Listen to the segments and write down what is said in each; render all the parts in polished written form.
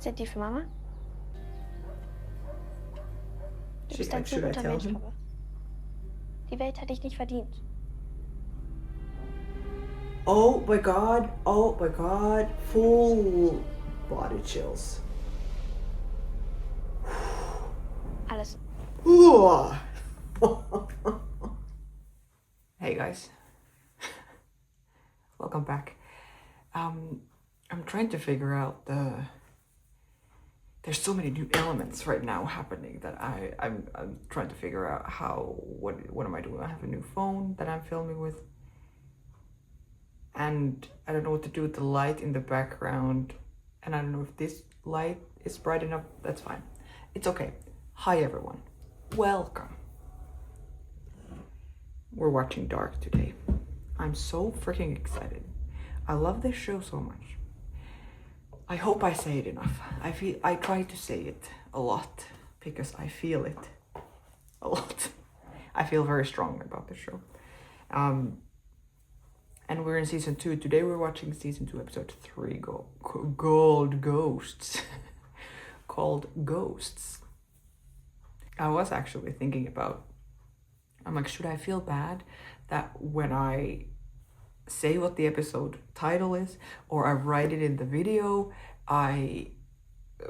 Sind die für Mama? Du bist ein Should so I guter tell Mensch, him? Papa. Die Welt hat dich nicht verdient. Oh my god, full body chills. Alles. Hey guys, welcome back. I'm trying to figure out there's so many new elements right now happening that I'm trying to figure out what am I doing? I have a new phone that I'm filming with, and I don't know what to do with the light in the background, and I don't know if this light is bright enough. That's fine. It's okay. Hi everyone. Welcome. We're watching Dark today. I'm so freaking excited. I love this show so much. I hope I say it enough. I try to say it a lot because I feel it a lot. I feel very strongly about this show. And we're in season 2. Today we're watching season 2, episode 3, called Ghosts. Called Ghosts. I was actually thinking about, I'm like, should I feel bad that when I say what the episode title is, or I write it in the video, I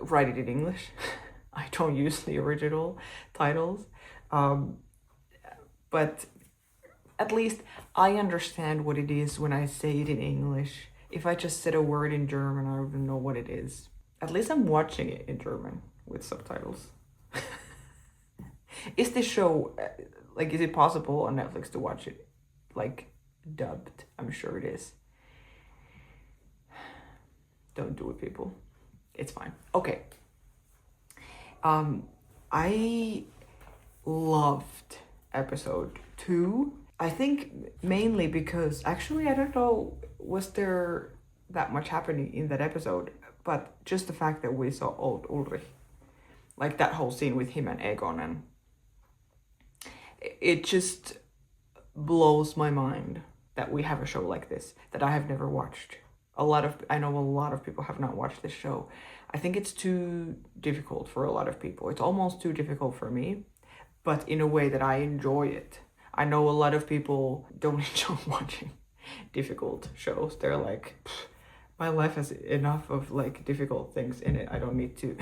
write it in English. I don't use the original titles. But at least I understand what it is when I say it in English. If I just said a word in German, I wouldn't know what it is. At least I'm watching it in German with subtitles. Is this show, like, is it possible on Netflix to watch it, like, dubbed? I'm sure it is. Don't do it, people. It's fine. Okay. I loved episode 2. I think mainly because, actually, I don't know, was there that much happening in that episode, but just the fact that we saw old Ulrich, like that whole scene with him and Egon, and it just blows my mind that we have a show like this that I have never watched. I know a lot of people have not watched this show. I think it's too difficult for a lot of people. It's almost too difficult for me, but in a way that I enjoy it. I know a lot of people don't enjoy watching difficult shows. They're like, my life has enough of like difficult things in it. I don't need to,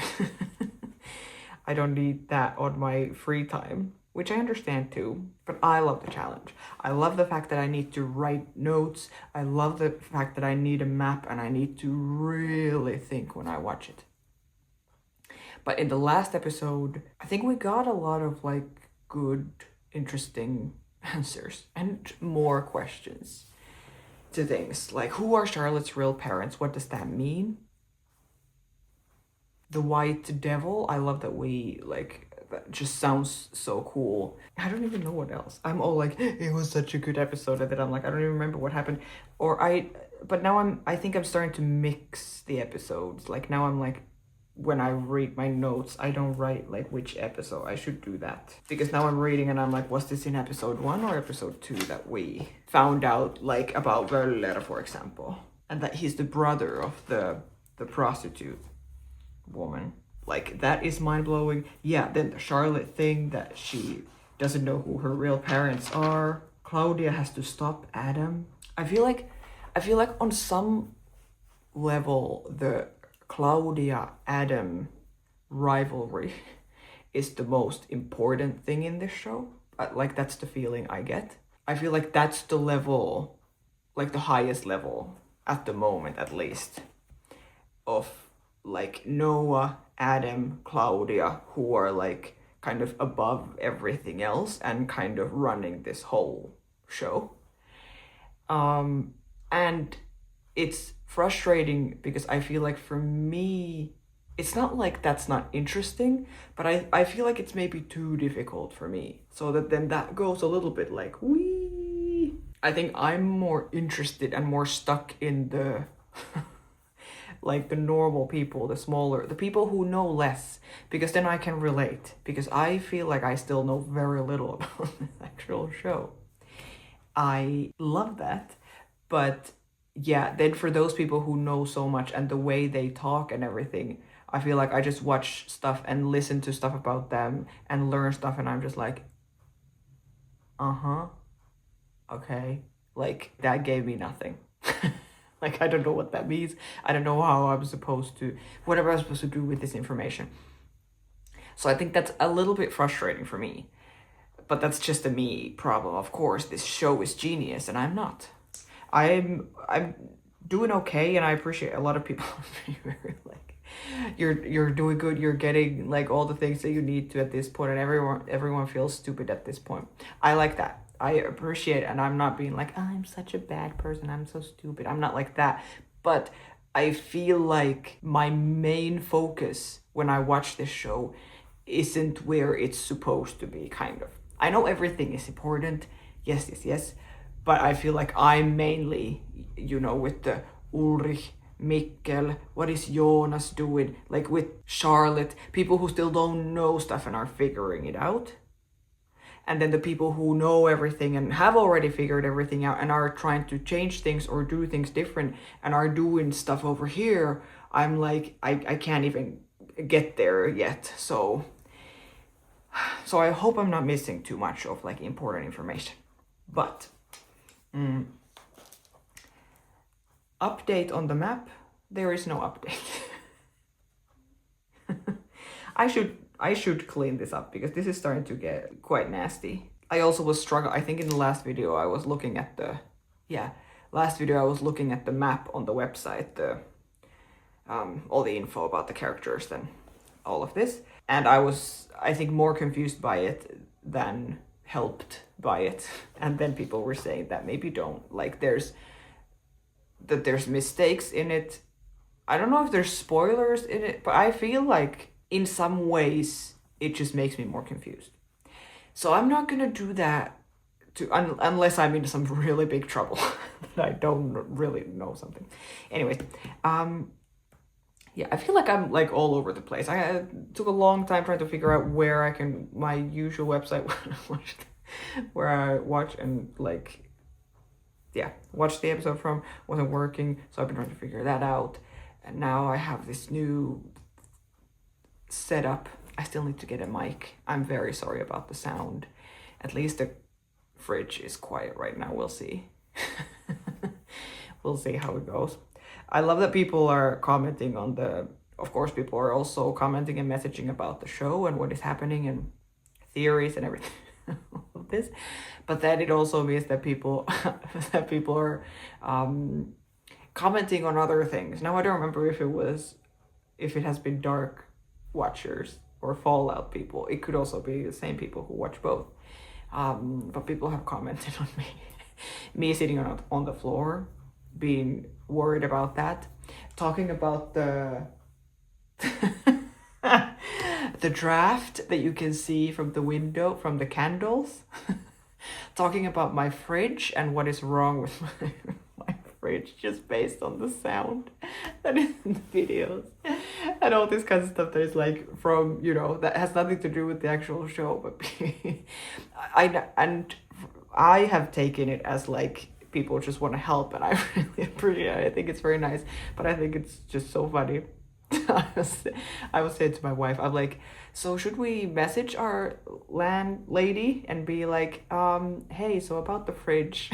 I don't need that on my free time, which I understand too, but I love the challenge. I love the fact that I need to write notes. I love the fact that I need a map and I need to really think when I watch it. But in the last episode, I think we got a lot of like good, interesting answers and more questions to things like, who are Charlotte's real parents? What does that mean? The white devil, I love that we like, that just sounds so cool. I don't even know what else. I'm all like, it was such a good episode, and then I'm like, I don't even remember what happened. But now I think I'm starting to mix the episodes. Like now I'm like, when I read my notes, I don't write like which episode. I should do that. Because now I'm reading and I'm like, was this in episode 1 or episode 2 that we found out like about Völler, for example? And that he's the brother of the prostitute woman. Like, that is mind-blowing. Yeah, then the Charlotte thing, that she doesn't know who her real parents are. Claudia has to stop Adam. I feel like on some level the Claudia-Adam rivalry is the most important thing in this show. Like, that's the feeling I get. I feel like that's the level, like the highest level at the moment at least, of like Noah, Adam, Claudia, who are like kind of above everything else and kind of running this whole show. And it's frustrating because I feel like for me, it's not like that's not interesting, but I feel like it's maybe too difficult for me. So that goes a little bit like, wee. I think I'm more interested and more stuck in the like the normal people, the people who know less, because then I can relate, because I feel like I still know very little about this actual show. I love that, but yeah, then for those people who know so much and the way they talk and everything, I feel like I just watch stuff and listen to stuff about them and learn stuff, and I'm just like, uh-huh, okay. Like, that gave me nothing. Like, I don't know what that means. I don't know how I'm supposed to, whatever I'm supposed to do with this information. So I think that's a little bit frustrating for me. But that's just a me problem. Of course, this show is genius, and I'm not. I'm doing okay, and I appreciate a lot of people like, you're doing good, you're getting like all the things that you need to at this point, and everyone feels stupid at this point. I like that. I appreciate it, and I'm not being like, I'm such a bad person, I'm so stupid. I'm not like that. But I feel like my main focus when I watch this show isn't where it's supposed to be, kind of. I know everything is important, yes, but I feel like I'm mainly, with the Ulrich, Mikkel, what is Jonas doing, like with Charlotte, people who still don't know stuff and are figuring it out. And then the people who know everything and have already figured everything out and are trying to change things or do things different and are doing stuff over here, I'm like, I can't even get there yet. So I hope I'm not missing too much of like important information. But update on the map, there is no update. I should clean this up because this is starting to get quite nasty. I also was struggling. I think in the last video I was looking at the map on the website, all the info about the characters and all of this, and I was, I think, more confused by it than helped by it. And then people were saying that maybe don't, like, there's mistakes in it. I don't know if there's spoilers in it, but I feel like in some ways it just makes me more confused. So I'm not gonna do that unless I'm in some really big trouble that I don't really know something. Anyways, yeah, I feel like I'm like all over the place. I took a long time trying to figure out where I can, my usual website where I watch and like, yeah, watch the episode from wasn't working. So I've been trying to figure that out. And now I have this new setup. I still need to get a mic. I'm very sorry about the sound. At least the fridge is quiet right now. We'll see. We'll see how it goes. I love that people are commenting on of course, people are also commenting and messaging about the show and what is happening and theories and everything of this. But then it also means that people are commenting on other things. Now I don't remember if it has been Dark watchers or Fallout people. It could also be the same people who watch both. But people have commented on me sitting on the floor, being worried about that, talking about the the draft that you can see from the window from the candles, talking about my fridge and what is wrong with my fridge just based on the sound that is in the videos, and all this kind of stuff that is like from, that has nothing to do with the actual show, but I have taken it as like people just want to help, and I really appreciate it. I think it's very nice, but I think it's just so funny. I was saying to my wife, I'm like, so should we message our landlady and be like, hey, so about the fridge,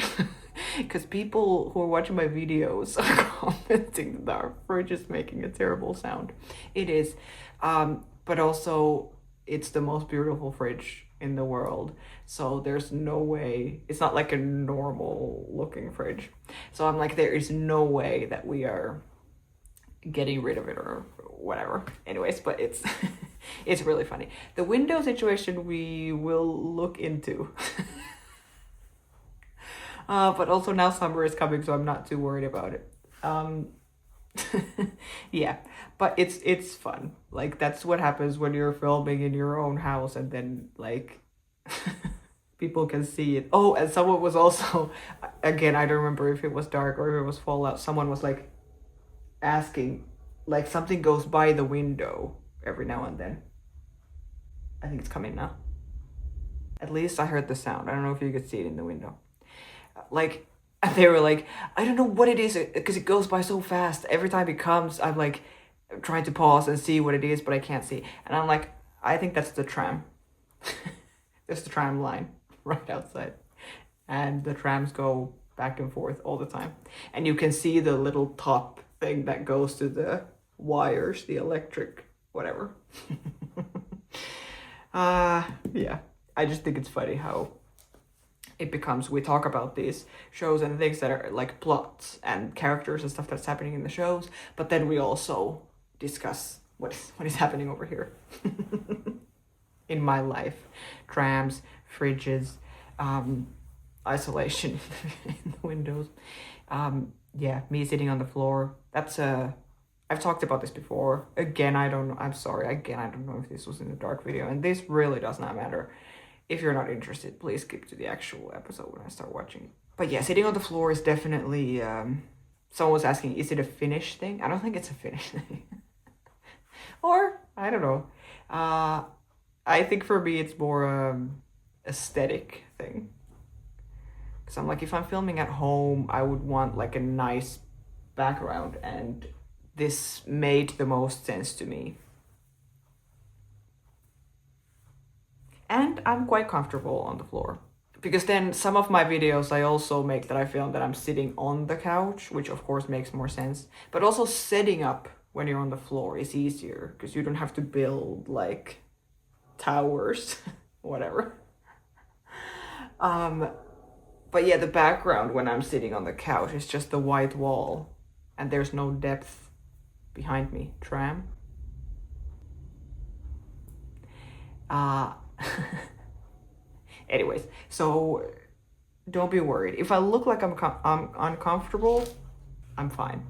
because people who are watching my videos are commenting that our fridge is making a terrible sound. It is, but also it's the most beautiful fridge in the world, so there's no way, it's not like a normal looking fridge, so I'm like, there is no way that we are getting rid of it or whatever. Anyways, but it's it's really funny. The window situation we will look into. But also now summer is coming, so I'm not too worried about it. Yeah, but it's fun. Like, that's what happens when you're filming in your own house, and then like people can see it. Oh, and someone was also, again, I don't remember if it was Dark or if it was Fallout, someone was like asking, like, something goes by the window every now and then. I think it's coming now. At least I heard the sound. I don't know if you could see it in the window. Like, And they were like, I don't know what it is because it goes by so fast. Every time it comes, I'm like trying to pause and see what it is, but I can't see. And I'm like, I think that's the tram. There's the tram line right outside. And the trams go back and forth all the time. And you can see the little top thing that goes to the wires, the electric, whatever. Yeah, I just think it's funny how it becomes, we talk about these shows and things that are like plots and characters and stuff that's happening in the shows, but then we also discuss what is happening over here in my life. Trams, fridges, isolation in the windows. Yeah, me sitting on the floor. That's I've talked about this before. Again, I'm sorry. Again, I don't know if this was in the dark video, and this really does not matter. If you're not interested, please skip to the actual episode when I start watching it. But yeah, sitting on the floor is definitely, someone was asking, is it a Finnish thing? I don't think it's a Finnish thing. Or, I don't know. I think for me it's more aesthetic thing. Because I'm like, if I'm filming at home, I would want like a nice background, and this made the most sense to me. And I'm quite comfortable on the floor. Because then some of my videos I also make that I film that I'm sitting on the couch, which of course makes more sense. But also setting up when you're on the floor is easier, because you don't have to build like towers, whatever. But yeah, the background when I'm sitting on the couch is just the white wall, and there's no depth behind me. Tram. Anyways, so don't be worried. If I look like I'm uncomfortable, I'm fine.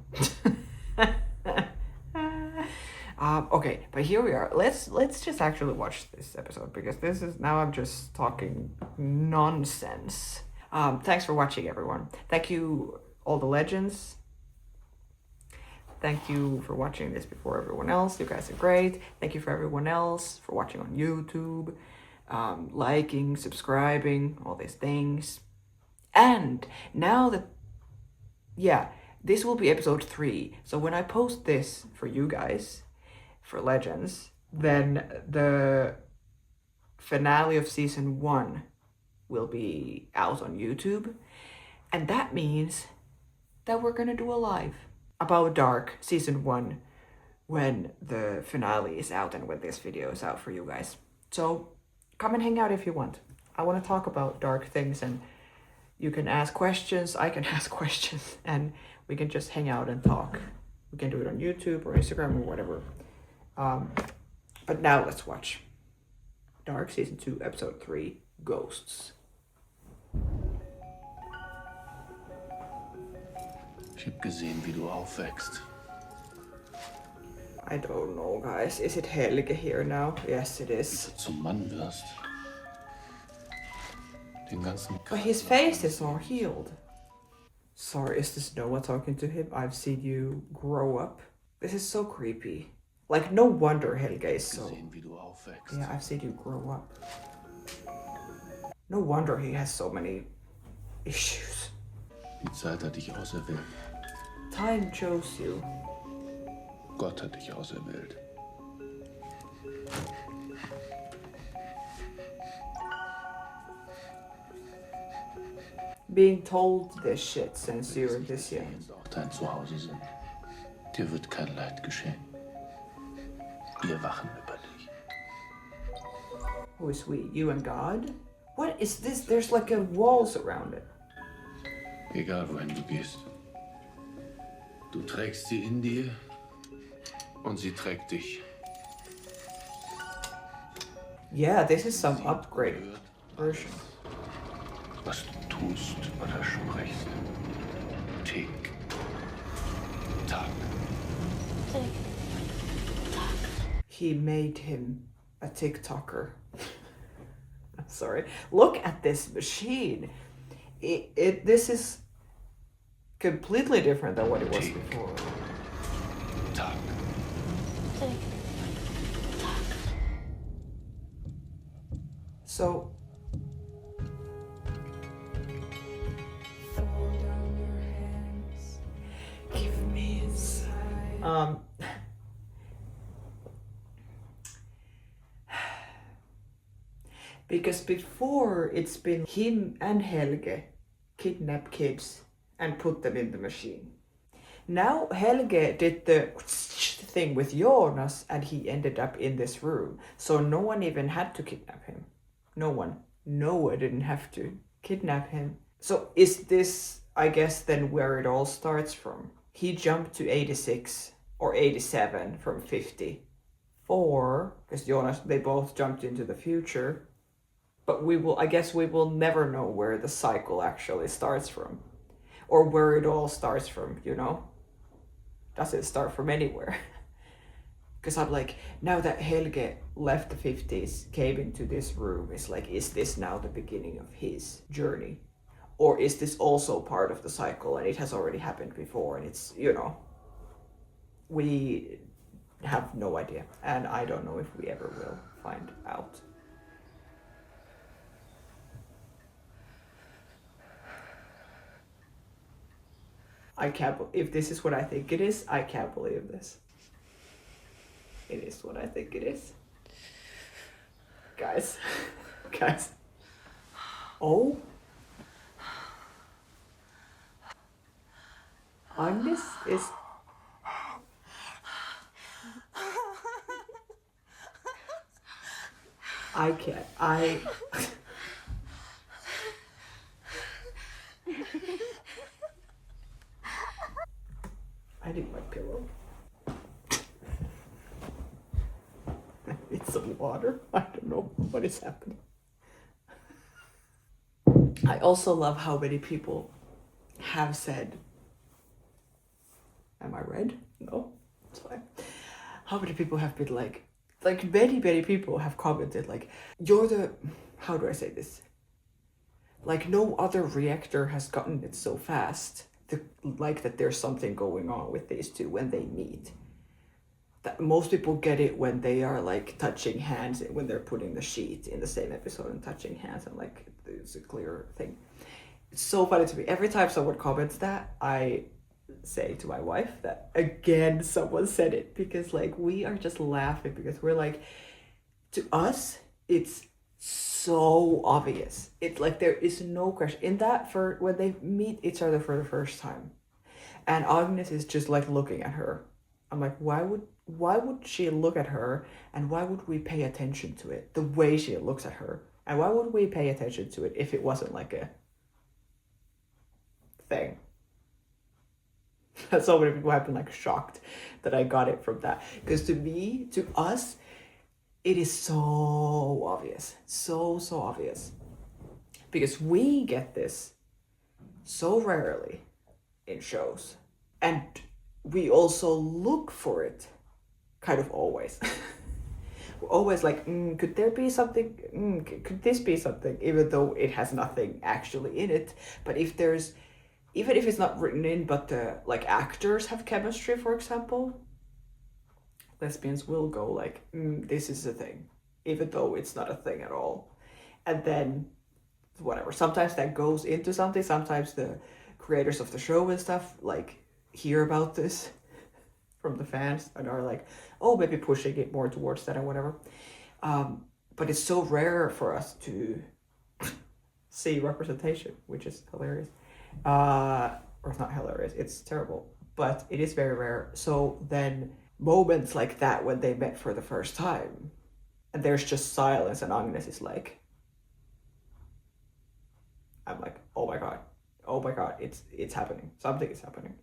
Okay, but here we are. Let's just actually watch this episode, because this is, now I'm just talking nonsense. Thanks for watching, everyone. Thank you, all the legends. Thank you for watching this before everyone else. You guys are great. Thank you for everyone else for watching on YouTube, liking, subscribing, all these things. And now that, yeah, this will be episode 3. So when I post this for you guys, for Legends, then the finale of season 1 will be out on YouTube. And that means that we're gonna do a live about Dark season 1 when the finale is out and when this video is out for you guys. So come and hang out if you want. I want to talk about dark things, and you can ask questions, I can ask questions, and we can just hang out and talk. We can do it on YouTube or Instagram or whatever. But now let's watch Dark season 2 episode 3, Ghosts. Ich hab gesehen, wie du aufwächst. I don't know, guys. Is it Helge here now? Yes, it Wie is. du zum Mann wirst. Den ganzen But his face is all healed. Sorry, is this Noah talking to him? I've seen you grow up. This is so creepy. Like, no wonder Helge is so... gesehen, wie du aufwächst. Yeah, I've seen you grow up. No wonder he has so many issues. Die Zeit hat dich auserwählt. Time chose you. Gott hat dich auserwählt. Being told this shit since you were this young. Jetzt auch dein Zuhause sind. Dir wird kein Leid geschehen. Wir wachen über dich. Who is we? You and God? What is this? There's like a walls around it. Egal wohin du gehst. Du trägst sie in dir und sie trägt dich. Yeah, this is some upgrade version. Was du tust oder sprichst. Tick. Tack. Tick. He made him a TikToker. I'm sorry. Look at this machine. This is completely different than what it was before. Tack. Tick. So Because before it's been him and Helge kidnap kids and put them in the machine. Now Helge did the thing with Jonas and he ended up in this room. So no one even had to kidnap him. No one. Noah didn't have to kidnap him. So is this, I guess, then where it all starts from? He jumped to 86 or 87 from 50. Or, because Jonas, they both jumped into the future. But I guess we will never know where the cycle actually starts from. Or where it all starts from, you know? Does it start from anywhere? Because I'm like, now that Helge left the 50s, came into this room, it's like, is this now the beginning of his journey? Or is this also part of the cycle and it has already happened before and it's, you know, we have no idea. And I don't know if we ever will find out. I can't, if this is what I think it is, I can't believe this. It is what I think it is. Guys. Guys. Oh. Agnes is... I can't. I need my pillow. I need some water. I don't know what is happening. I also love how many people have said, am I red? No, it's fine. How many people have been like many people have commented like, you're the, how do I say this? Like no other reactor has gotten it so fast. Like that there's something going on with these two when they meet. That most people get it when they are like touching hands, when they're putting the sheet in the same episode and touching hands and like it's a clear thing. It's so funny to me. Every time someone comments that, I say to my wife that again someone said it, because like we are just laughing because we're like, to us it's so obvious. It's like there is no question in that for when they meet each other for the first time and Agnes is just like looking at her. I'm like, why would she look at her and why would we pay attention to it the way she looks at her, and why would we pay attention to it if it wasn't like a thing? So many people have been like shocked that I got it from that, because to us it is so obvious, so obvious, because we get this so rarely in shows and we also look for it kind of always. We're always like, could there be something, could this be something, even though it has nothing actually in it. But if there's, even if it's not written in, but the like actors have chemistry, for example, lesbians will go like, this is a thing, even though it's not a thing at all. And then whatever, sometimes that goes into something, sometimes the creators of the show and stuff like hear about this from the fans and are like, oh, maybe pushing it more towards that or whatever. But it's so rare for us to see representation, which is hilarious. Or it's not hilarious, it's terrible, but it is very rare. So then moments like that when they met for the first time and there's just silence and Agnes is like, I'm like, oh my god, it's happening, something is happening.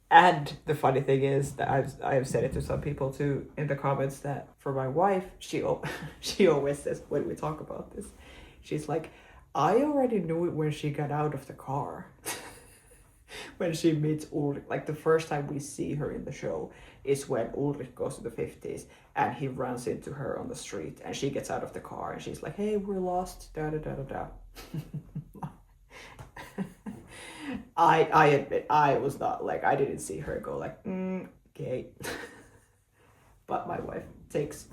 And the funny thing is that I have said it to some people too in the comments, that for my wife, she always says when we talk about this, she's like, I already knew it when she got out of the car. When she meets Ulrich, like the first time we see her in the show is when Ulrich goes to the 50s and he runs into her on the street and she gets out of the car and she's like, hey, we're lost, da da da da da. I admit, I was not like, I didn't see her go like, okay. But my wife takes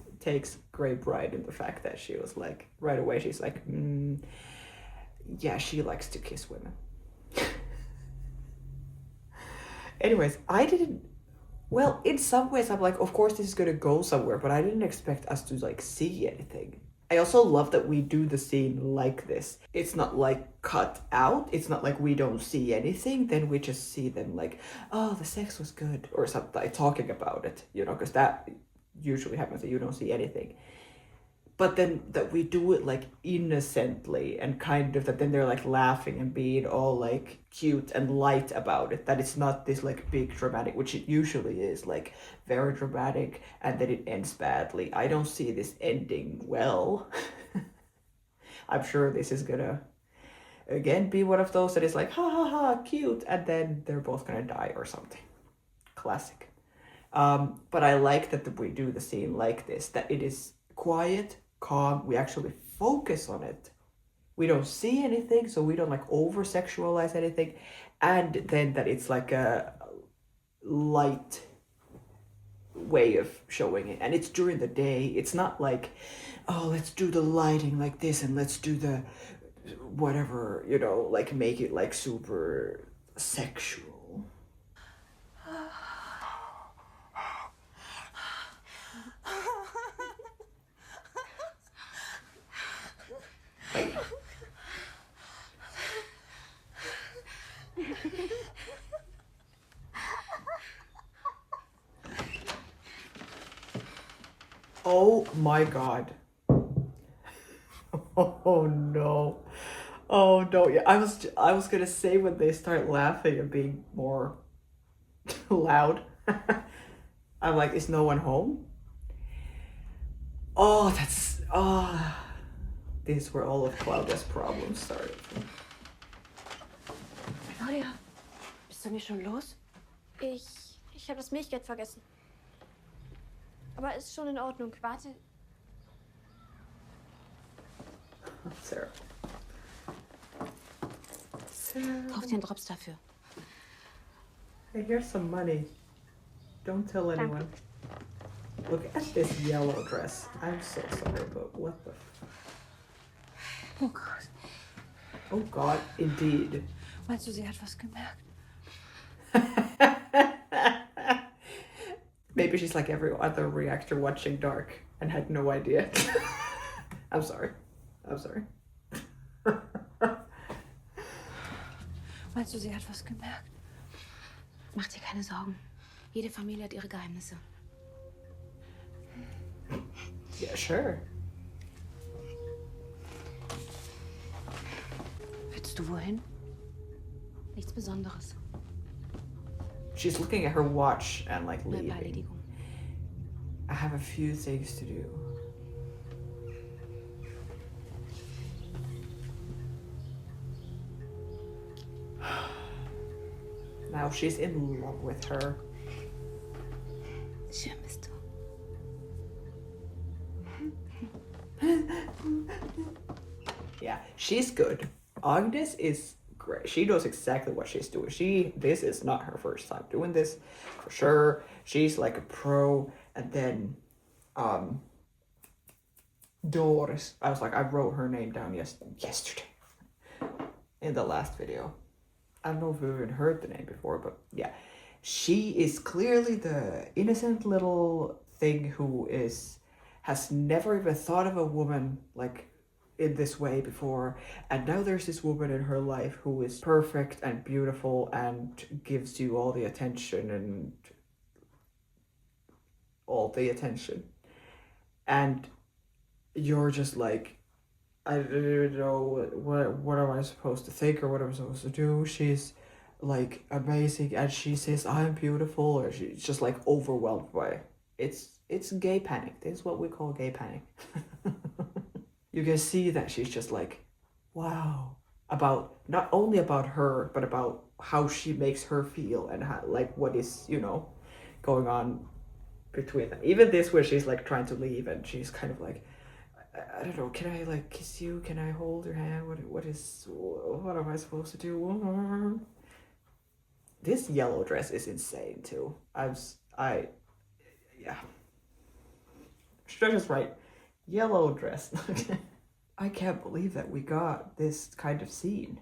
great pride in the fact that she was like, right away, she's like, yeah, she likes to kiss women. Anyways, well, in some ways I'm like, of course this is gonna go somewhere, but I didn't expect us to like see anything. I also love that we do the scene like this. It's not like cut out. It's not like we don't see anything. Then we just see them like, oh, the sex was good or something, like talking about it, you know, because that usually happens that you don't see anything. But then that we do it like innocently and kind of that then they're like laughing and being all like cute and light about it. That it's not this like big dramatic, which it usually is, like very dramatic and then it ends badly. I don't see this ending well. I'm sure this is gonna again be one of those that is like ha ha ha cute and then they're both gonna die or something. Classic. But I like that we do the scene like this, that it is quiet, calm, we actually focus on it. We don't see anything, so we don't like over sexualize anything. And then that it's like a light way of showing it. And it's during the day. It's not like, oh, let's do the lighting like this and let's do the whatever, you know, like make it like super sexual. Oh my god. Oh no. Oh no. Yeah, I was gonna say when they start laughing and being more loud. I'm like, is no one home? Oh, that's these were all of Claudia's problems started. Claudia, bist du nicht schon los? Ich habe das Milchgeld vergessen. Aber ist schon in Ordnung. Warte. Sarah. Kauf dir einen Drops dafür. Hey, here's some money. Don't tell anyone. Look at this yellow dress. I'm so sorry, but what the Oh Gott. Oh God, indeed. Meinst du, sie hat was gemerkt? Maybe she's like every other reactor watching Dark and had no idea. I'm sorry. I'm sorry. Meinst du, sie hat was gemerkt? Mach dir keine Sorgen. Jede Familie hat ihre Geheimnisse. Yeah, sure. Willst du wohin? Nichts Besonderes. She's looking at her watch and like Nur ein paar leaving. Erledigungen. I have a few things to do. Now she's in love with her. Schön bist du. Yeah, she's good. Agnes is great. She knows exactly what she's doing. This is not her first time doing this, for sure. She's like a pro. And then, Doris. I was like, I wrote her name down yesterday in the last video. I don't know if we've even heard the name before, but yeah. She is clearly the innocent little thing who has never even thought of a woman like in this way before, and now there's this woman in her life who is perfect and beautiful and gives you all the attention and you're just like, I don't even know what am I supposed to think or what am I supposed to do. She's like amazing and she says I'm beautiful, or she's just like overwhelmed by it. It's gay panic. This is what we call gay panic. You can see that she's just like, wow, about not only about her, but about how she makes her feel and how, like what is, you know, going on between them. Even this where she's like trying to leave and she's kind of like, I don't know, can I like kiss you? Can I hold your hand? What am I supposed to do? This yellow dress is insane too. Yeah. Should I just write yellow dress? I can't believe that we got this kind of scene.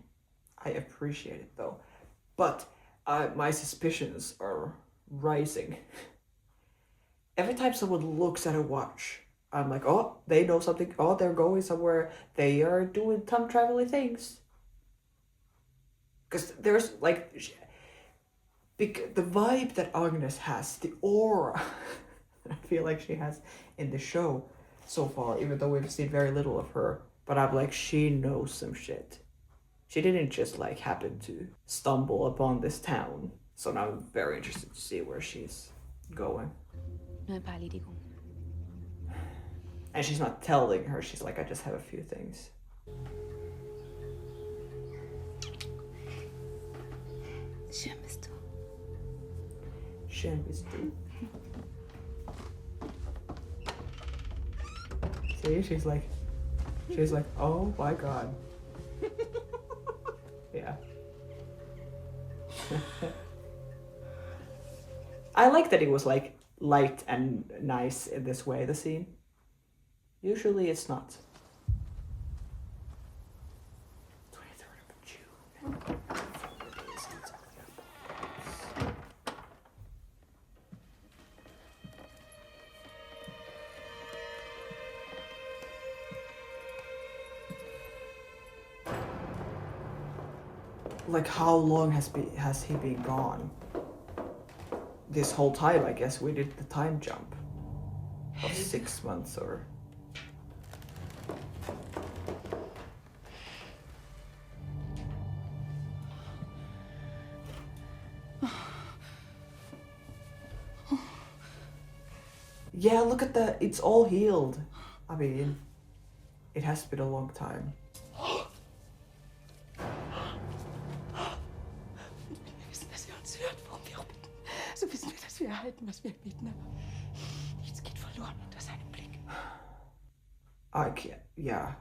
I appreciate it though. But my suspicions are rising. Every time someone looks at a watch, I'm like, oh, they know something. Oh, they're going somewhere. They are doing time traveling things. Because there's like, the vibe that Agnes has, the aura I feel like she has in the show so far, even though we've seen very little of her. But I'm like, she knows some shit. She didn't just like happen to stumble upon this town. So now I'm very interested to see where she's going. And she's not telling her, she's like, I just have a few things. Schön bist du. Schön bist du. See, she's like, oh my god. Yeah. I like that it was like light and nice in this way, the scene. Usually it's not. 23rd of June. Like, how long has he been gone? This whole time, I guess we did the time jump of 6 months or. Yeah, look at that. It's all healed. I mean, it has been a long time. So wissen wir, dass wir erhalten, was wir beten. Nichts geht verloren unter seinem Blick. I can't, yeah.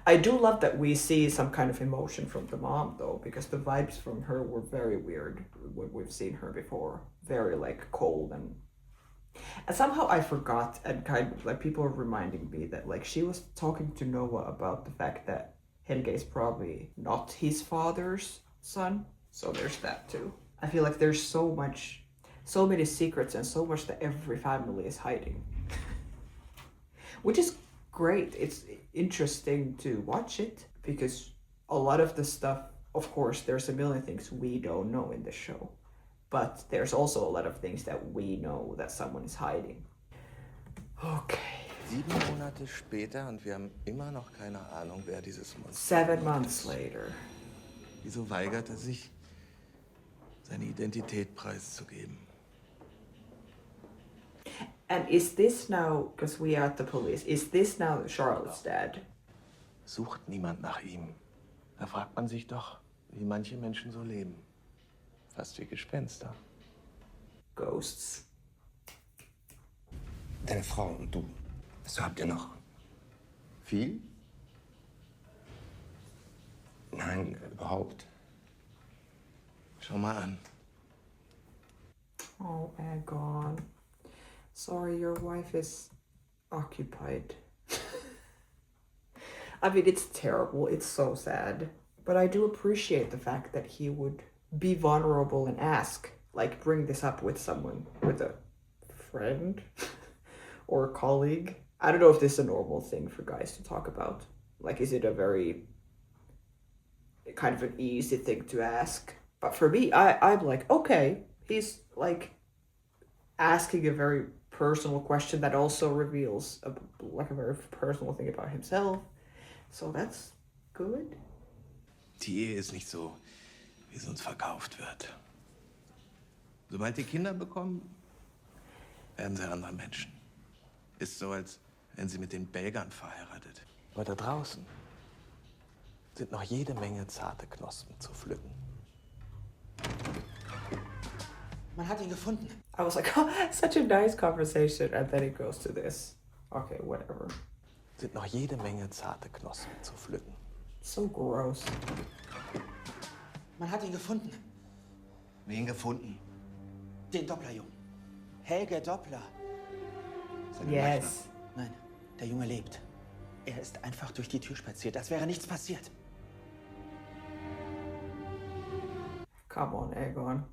I do love that we see some kind of emotion from the mom, though, because the vibes from her were very weird when we've seen her before. Very, like, cold and somehow I forgot, and kind of, like, people are reminding me that, like, she was talking to Noah about the fact that Helge is probably not his father's son, so there's that, too. I feel like there's so many secrets and so much that every family is hiding. Which is great. It's interesting to watch it because a lot of the stuff, of course, there's a million things we don't know in the show. But there's also a lot of things that we know that someone is hiding. Okay. 7 Monate später und wir haben immer noch keine Ahnung, wer dieses Monster 7 months later. Wieso weigert er sich, seine Identität preiszugeben? And is this now, because we are at the police, is this now Charlotte's dad? Sucht niemand nach ihm. Da fragt man sich doch, wie manche Menschen so leben. Fast wie Gespenster. Ghosts. Deine Frau und du, was habt ihr noch? Viel? Nein, überhaupt. Schau mal an. Oh, Egon. Sorry, your wife is occupied. I mean, it's terrible. It's so sad. But I do appreciate the fact that he would be vulnerable and ask, like, bring this up with someone, with a friend or a colleague. I don't know if this is a normal thing for guys to talk about. Like, is it a very kind of an easy thing to ask? But for me, I'm like, okay, he's like asking a very personal question that also reveals a very personal thing about himself. So that's good. Die Ehe ist nicht so, wie es uns verkauft wird. Sobald die Kinder bekommen, werden sie andere Menschen. Ist so, als wären sie mit den Belgern verheiratet. Aber da draußen sind noch jede Menge zarte Knospen zu pflücken. Man hat ihn gefunden. I was like, oh, such a nice conversation. And then it goes to this. Okay, whatever. Sind noch jede Menge zarte Knospen zu pflücken. So gross. Man hat ihn gefunden. Wen gefunden? Den Dopplerjungen. Helge Doppler. Seine Yes. Nein, der Junge lebt. Er ist einfach durch die Tür spaziert, als wäre nichts passiert. Come on, Egon.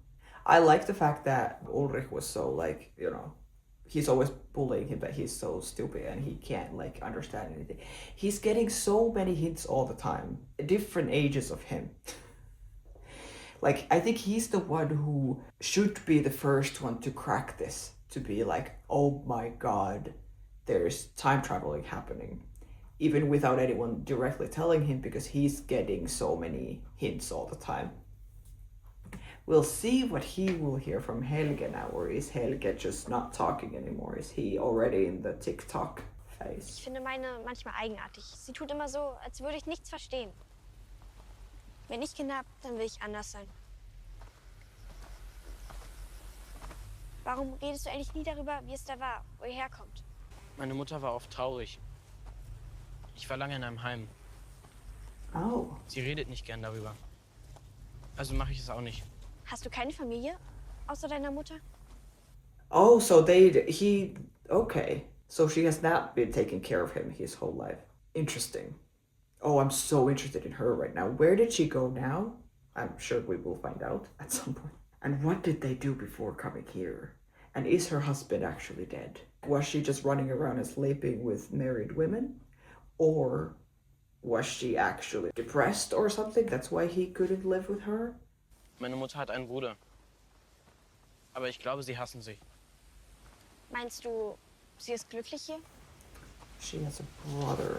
I like the fact that Ulrich was so, like, you know, he's always bullying him that he's so stupid and he can't like understand anything. He's getting so many hints all the time, different ages of him. Like, I think he's the one who should be the first one to crack this, to be like, oh my god, there's time traveling happening, even without anyone directly telling him, because he's getting so many hints all the time. We'll see what he will hear from Helge now, or is Helge just not talking anymore? Is he already in the TikTok phase? Ich finde meine manchmal eigenartig. Sie tut immer so, als würde ich nichts verstehen. Wenn ich Kinder habe, dann will ich anders sein. Warum redest du eigentlich nie darüber, wie es da war, wo ihr herkommt? Meine Mutter war oft traurig. Ich war lange in einem Heim. Oh. Sie redet nicht gern darüber. Also mache ich es auch nicht. Hast du keine Familie, außer deiner Mutter? Oh, so okay. So she has not been taking care of him his whole life. Interesting. Oh, I'm so interested in her right now. Where did she go now? I'm sure we will find out at some point. And what did they do before coming here? And is her husband actually dead? Was she just running around and sleeping with married women? Or was she actually depressed or something? That's why he couldn't live with her? Meine Mutter hat einen Bruder. Aber ich glaube, sie hassen sich. Meinst du, sie ist glücklich hier? She has a brother.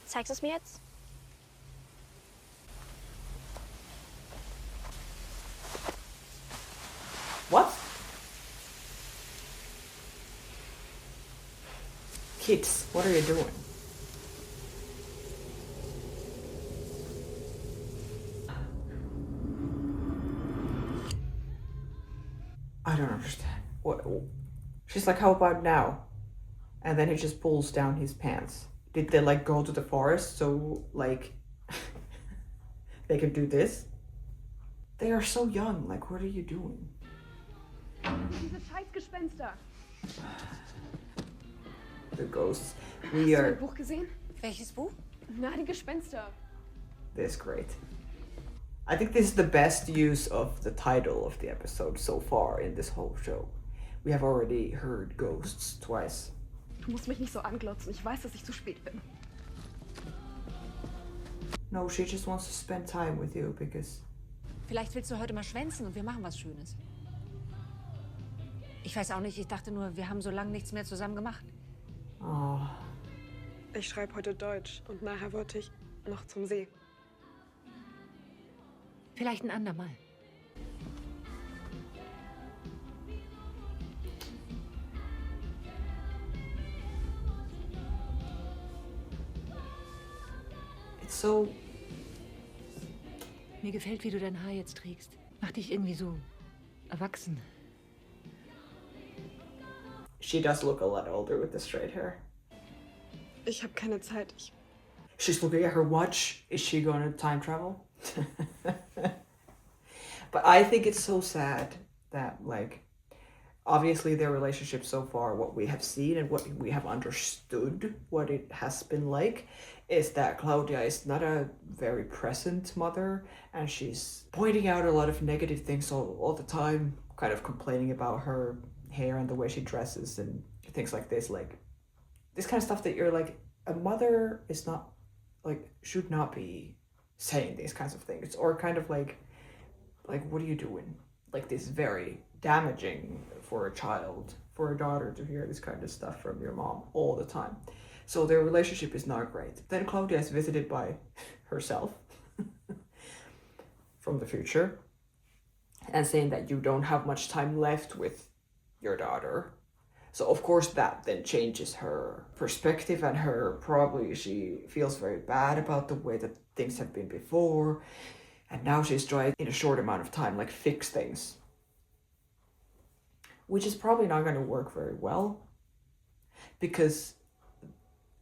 Zeigst du es mir jetzt? What? Kids, what are you doing? I don't understand. What? She's like, how about now? And then he just pulls down his pants. Did they like go to the forest so like they can do this? They are so young. Like, what are you doing? Diese Scheißgespenster. The ghosts. Hast We du are. ein Buch gesehen? Welches Buch? Na, die Gespenster. This is great. I think this is the best use of the title of the episode so far in this whole show. We have already heard ghosts twice. Du musst mich nicht so anglotzen. Ich weiß, dass ich zu spät bin. No, she just wants to spend time with you because... Vielleicht willst du heute mal schwänzen und wir machen was Schönes. Ich weiß auch nicht, ich dachte nur, wir haben so lange nichts mehr zusammen gemacht. Oh, Ich schreibe heute Deutsch und nachher wollte ich noch zum See. Vielleicht ein andermal. it's so... Mir gefällt, wie du dein Haar jetzt trägst. Macht dich irgendwie so erwachsen. She does look a lot older with the straight hair. Ich habe keine Zeit. She's looking at her watch. Is she going to time travel? But I think it's so sad that, like, obviously their relationship so far, what we have seen and what we have understood, what it has been like, is that Claudia is not a very present mother, and she's pointing out a lot of negative things all the time, kind of complaining about her hair and the way she dresses and things like this, like this kind of stuff that you're like, a mother is not, like, should not be saying these kinds of things, or kind of like what are you doing? Like, this is very damaging for a child, for a daughter to hear this kind of stuff from your mom all the time. So their relationship is not great. Then Claudia is visited by herself from the future and saying that you don't have much time left with your daughter. So of course that then changes her perspective, and she feels very bad about the way that things have been before. And now she's trying in a short amount of time, like, fix things. Which is probably not going to work very well, because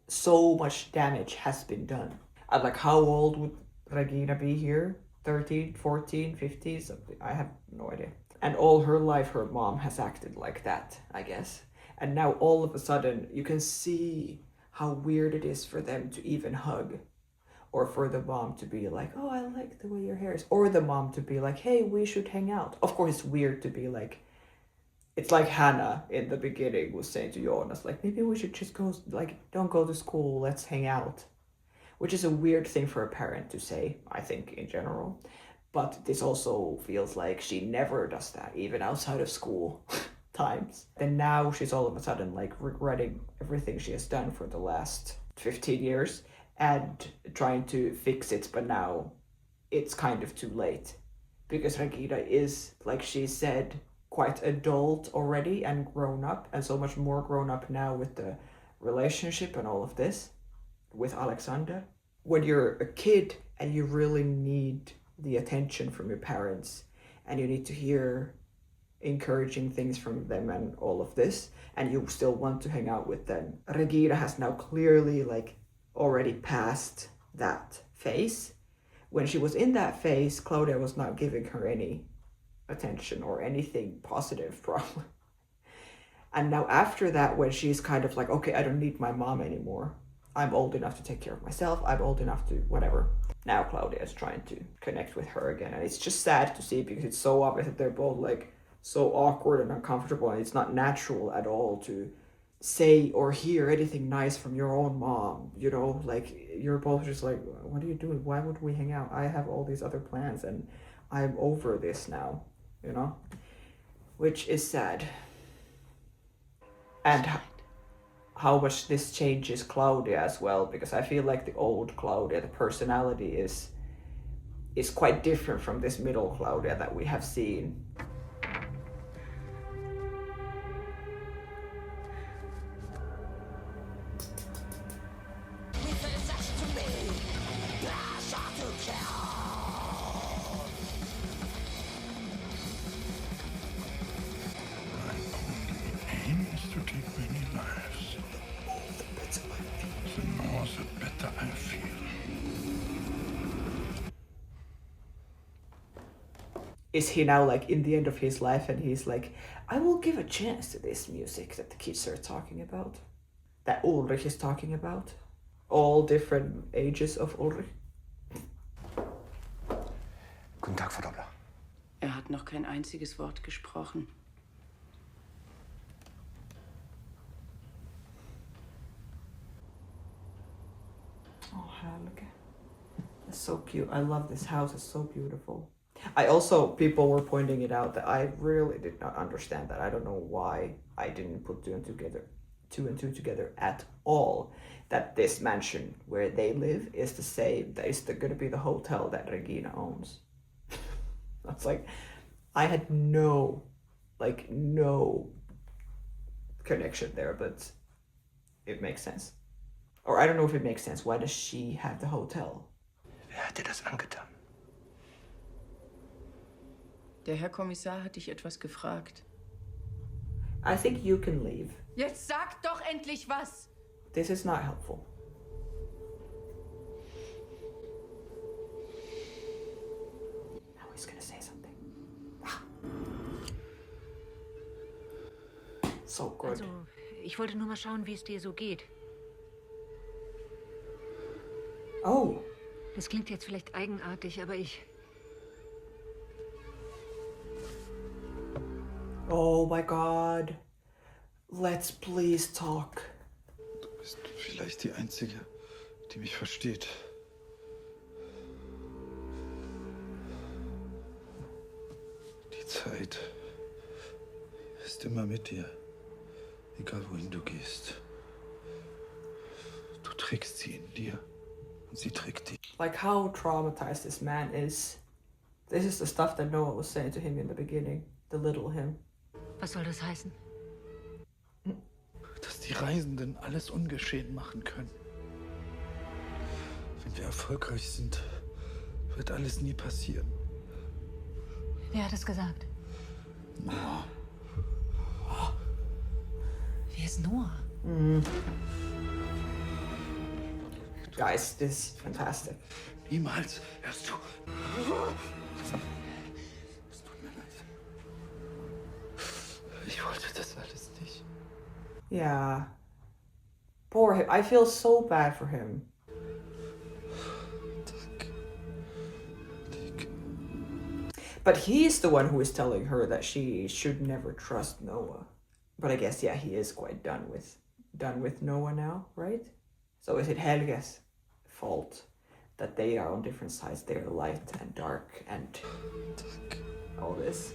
so much damage has been done. And like, how old would Regina be here? 13, 14, 50, something? I have no idea. And all her life, her mom has acted like that, I guess. And now all of a sudden, you can see how weird it is for them to even hug. or for the mom to be like, oh, I like the way your hair is, or the mom to be like, hey, we should hang out. Of course, it's weird to be like, it's like Hannah in the beginning was saying to Jonas, like, maybe we should just go, like, don't go to school, let's hang out. Which is a weird thing for a parent to say, I think, in general. But this also feels like she never does that, even outside of school times. And now she's all of a sudden like regretting everything she has done for the last 15 years and trying to fix it, but now it's kind of too late. Because Regina is, like she said, quite adult already and grown up, and so much more grown up now with the relationship and all of this with Alexander. When you're a kid and you really need the attention from your parents and you need to hear encouraging things from them and all of this, and you still want to hang out with them, Regina has now clearly like already passed that phase. When she was in that phase, Claudia was not giving her any attention or anything positive, probably. And now after that, when she's kind of like, okay, I don't need my mom anymore, I'm old enough to take care of myself, I'm old enough to whatever. Now Claudia is trying to connect with her again, and it's just sad to see because it's so obvious that they're both like so awkward and uncomfortable, and it's not natural at all to say or hear anything nice from your own mom, you know, like you're both just like, what are you doing? Why would we hang out? I have all these other plans and I'm over this now, you know, which is sad. And how much this changes Claudia as well, because I feel like the old Claudia, the personality is quite different from this middle Claudia that we have seen. Is he now like in the end of his life and he's like, I will give a chance to this music that the kids are talking about, that Ulrich is talking about, all different ages of Ulrich? Guten Tag, Frau Doppler. Hat noch kein einziges Wort gesprochen. Oh, Helge. That's so cute. I love this house. It's so beautiful. I also, people were pointing it out that I really did not understand that. I don't know why I didn't put two and two together at all. That this mansion where they live is the same. That is going to be the hotel that Regina owns. That's like, I had no connection there, but it makes sense. Or I don't know if it makes sense. Why does she have the hotel? Wer hat dir das angetan? Der Herr Kommissar hat dich etwas gefragt. I think you can leave. Jetzt sag doch endlich was! This is not helpful. Now he's gonna say something. So good. Also, ich wollte nur mal schauen, wie es dir so geht. Oh. Das klingt jetzt vielleicht eigenartig, aber ich... Oh my God. Let's please talk. Du bist vielleicht die Einzige, die mich versteht. Die Zeit ist immer mit dir, egal wohin du gehst. Du trägst sie in dir und sie trägt dich. Like how traumatized this man is. This is the stuff that Noah was saying to him in the beginning. The little him. Was soll das heißen? Dass die Reisenden alles ungeschehen machen können. Wenn wir erfolgreich sind, wird alles nie passieren. Wer hat es gesagt? Noah. Wer ist Noah? Guys, this is fantastic. Niemals hörst du. Es tut mir leid. Ich wollte das alles nicht. Yeah. Poor him. I feel so bad for him. But he's the one who is telling her that she should never trust Noah. But I guess, yeah, he is quite done with Noah now, right? So is it Helge's fault that they are on different sides? They're light and dark and all this.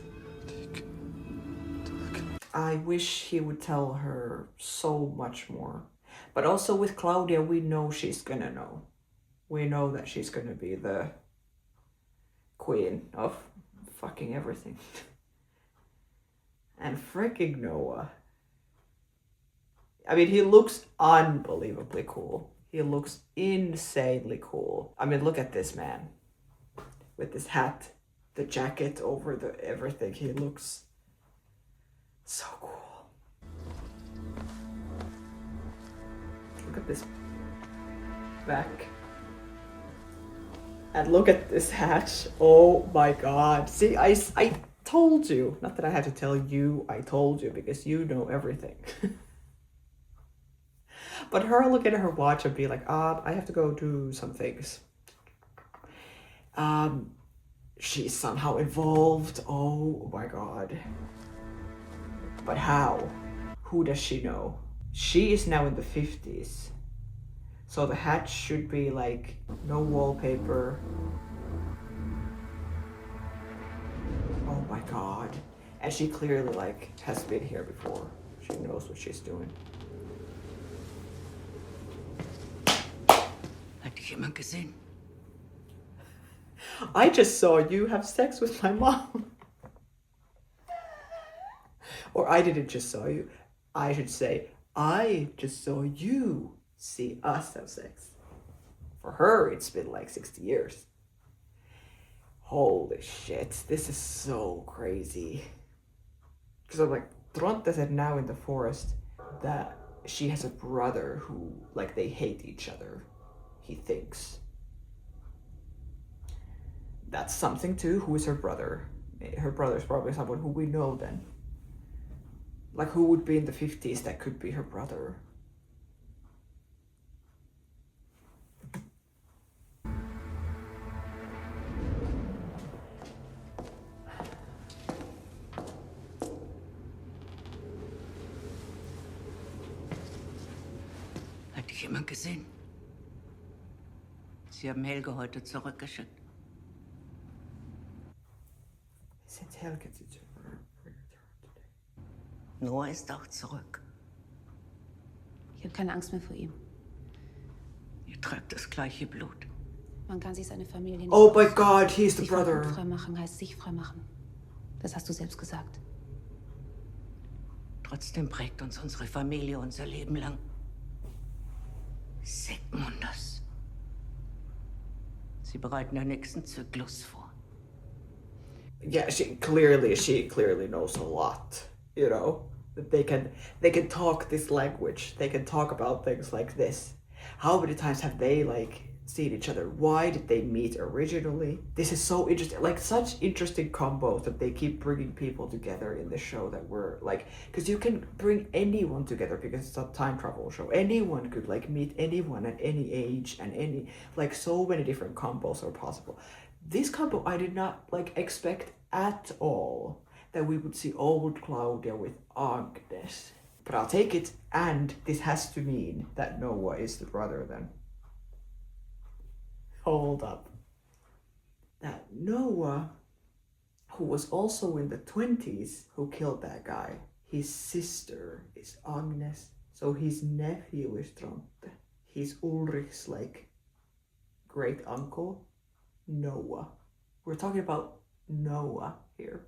I wish he would tell her so much more. But also with Claudia, we know she's gonna know. We know that she's gonna be the queen of fucking everything. And freaking Noah. I mean, he looks unbelievably cool. He looks insanely cool. I mean, look at this man. With this hat, the jacket over the everything. He looks so cool. Look at this back. And look at this hat. Oh my god. See, I told you. Not that I had to tell you, I told you, because you know everything. But her looking at her watch and be like, I have to go do some things. She's somehow involved. Oh my god. But how? Who does she know? She is now in the 50s. So the hat should be like no wallpaper. Oh my god. And she clearly like has been here before. She knows what she's doing. Hat dich jemand gesehen? I just saw you have sex with my mom. Or I didn't just saw you. I should say, I just saw you see us have sex. For her, it's been like 60 years. Holy shit, this is so crazy. Because I'm like, Tronte said now in the forest that she has a brother who, like, they hate each other, he thinks. That's something too. Who is her brother? Her brother is probably someone who we know then. Like, who would be in the 50s that could be her brother? Hat dich jemand gesehen? Sie haben Helge heute zurückgeschickt. Since Helge to return today. Noah ist auch zurück. Ich habe keine Angst mehr vor ihm. Ihr tragt das gleiche Blut. Man kann sich seine Familie nicht Oh my god, he's the sich von brother. Blut freimachen heißt sich freimachen. Das hast du selbst gesagt. Trotzdem prägt uns unsere Familie unser Leben lang. Sigmundus. Sie bereiten den nächsten Zyklus vor. Yeah, she clearly knows a lot, you know? That they can talk this language. They can talk about things like this. How many times have they like seen each other? Why did they meet originally? This is so interesting, like such interesting combos that they keep bringing people together in the show that we're like, because you can bring anyone together because it's a time travel show. Anyone could like meet anyone at any age and any, like so many different combos are possible. This combo I did not like expect at all, that we would see old Claudia with Agnes. But I'll take it, and this has to mean that Noah is the brother then. Hold up. That Noah, who was also in the 20s, who killed that guy, his sister is Agnes, so his nephew is Tronte. He's Ulrich's like great uncle, Noah. We're talking about Noah here.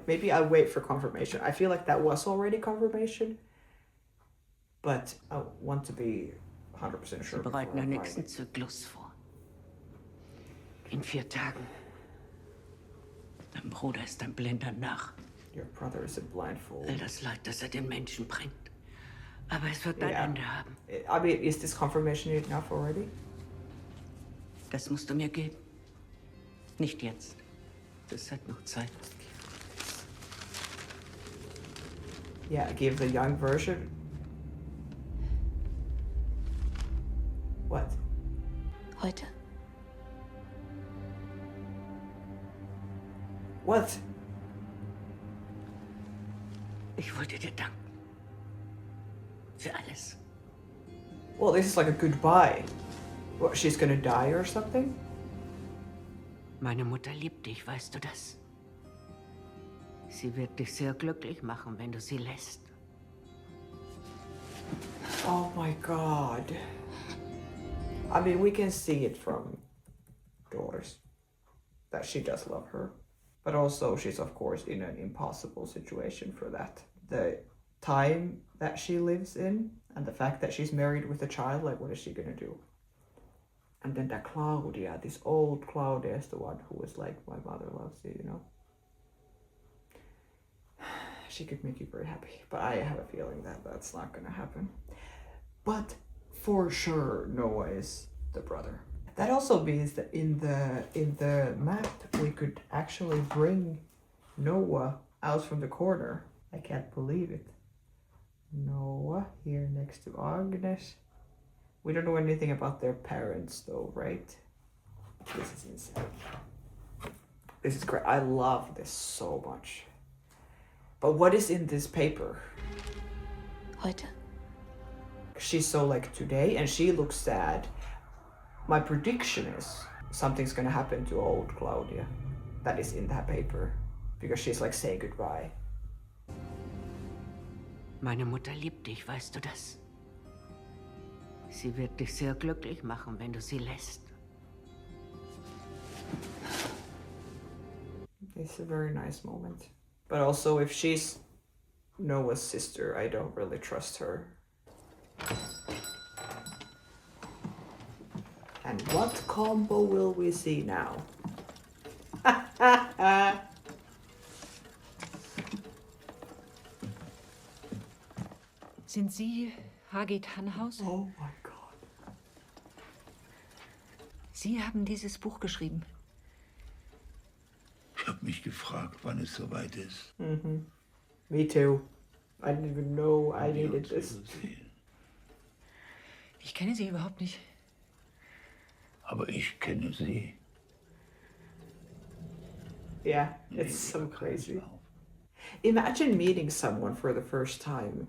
Maybe I wait for confirmation. I feel like that was already confirmation, but I want to be 100% sure. Sie bereiten den nächsten Zyklus vor. In 4 Tagen. Dein Bruder ist ein blinder Narr. Your brother is a blind fool. All das Leid, das den Menschen bringt. Aber es wird ein Ende haben. I mean, is this confirmation enough already? Das musst du mir geben. Nicht jetzt. Das hat noch Zeit. Yeah, give the young version. What? Heute. What? Ich wollte dir danken. Für alles. Well, this is like a goodbye. What, she's gonna die or something? Meine Mutter liebt dich, weißt du das? Sie wird dich sehr glücklich machen, wenn du sie lässt. Oh my god. I mean, we can see it from Doris that she does love her. But also, she's of course in an impossible situation for that. The time that she lives in and the fact that she's married with a child, like what is she gonna do? And then that Claudia, this old Claudia is the one who was like, my mother loves you, you know? She could make you very happy, but I have a feeling that that's not gonna happen. But for sure, Noah is the brother. That also means that in the map, we could actually bring Noah out from the corner. I can't believe it. Noah here next to Agnes. We don't know anything about their parents though, right? This is insane. This is great. I love this so much. But what is in this paper? Heute? She's so like today and she looks sad. My prediction is something's gonna happen to old Claudia that is in that paper because she's like saying goodbye. Meine Mutter liebt dich, weißt du das? Sie wird dich sehr glücklich machen, wenn du sie lässt. It's a very nice moment. But also if she's Noah's sister, I don't really trust her. And what combo will we see now? Sind Sie Hagit Tannhaus? Oh my god. Sie haben dieses Buch geschrieben. Ich habe mich gefragt, wann es soweit ist. Mhm. Me too. I didn't even know I needed this. Ich kenne Sie überhaupt nicht. Aber ich kenne sie. Yeah, it's so crazy. Imagine meeting someone for the first time.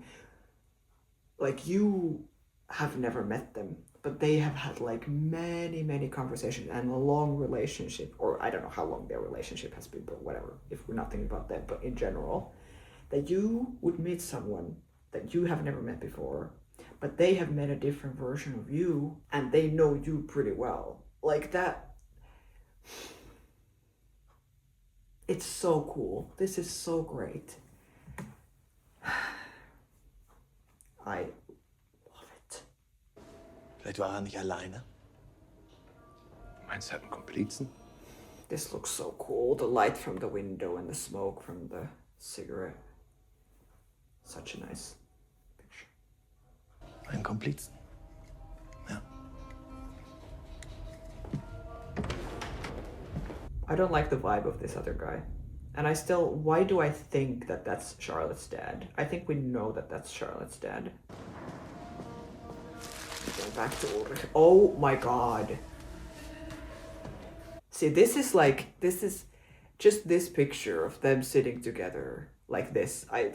Like you have never met them, but they have had like many conversations and a long relationship, or I don't know how long their relationship has been, but whatever, if we're not thinking about that, but in general, that you would meet someone that you have never met before, but they have met a different version of you and they know you pretty well. Like that. It's so cool. This is so great. I love it. Vielleicht war er nicht alleine. Meinst du, er hat einen Komplizen? This looks so cool. The light from the window and the smoke from the cigarette. Such a nice picture. Einen Komplizen. Ja. I don't like the vibe of this other guy. And I still, why do I think that that's Charlotte's dad? I think we know that that's Charlotte's dad. Going back to Ulrich. Oh my god. See, this is just this picture of them sitting together like this. I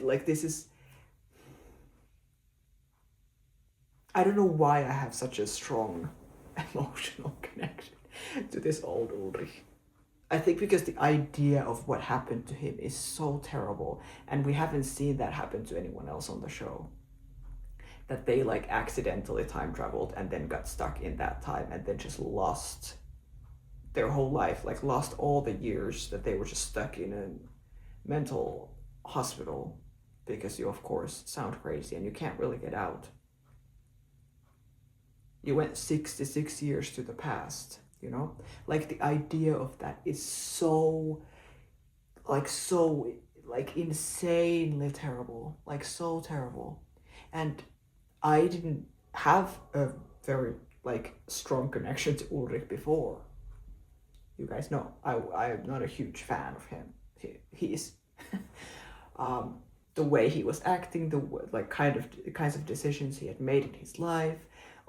don't know why I have such a strong emotional connection to this old Ulrich. I think because the idea of what happened to him is so terrible, and we haven't seen that happen to anyone else on the show. That they like accidentally time traveled and then got stuck in that time and then just lost their whole life, like lost all the years that they were just stuck in a mental hospital because you of course sound crazy and you can't really get out. You went 66 years to the past. You know, like the idea of that is so insanely terrible, like so terrible. And I didn't have a very like strong connection to Ulrich before. You guys know I am not a huge fan of him. He's the way he was acting, the like kinds of decisions he had made in his life.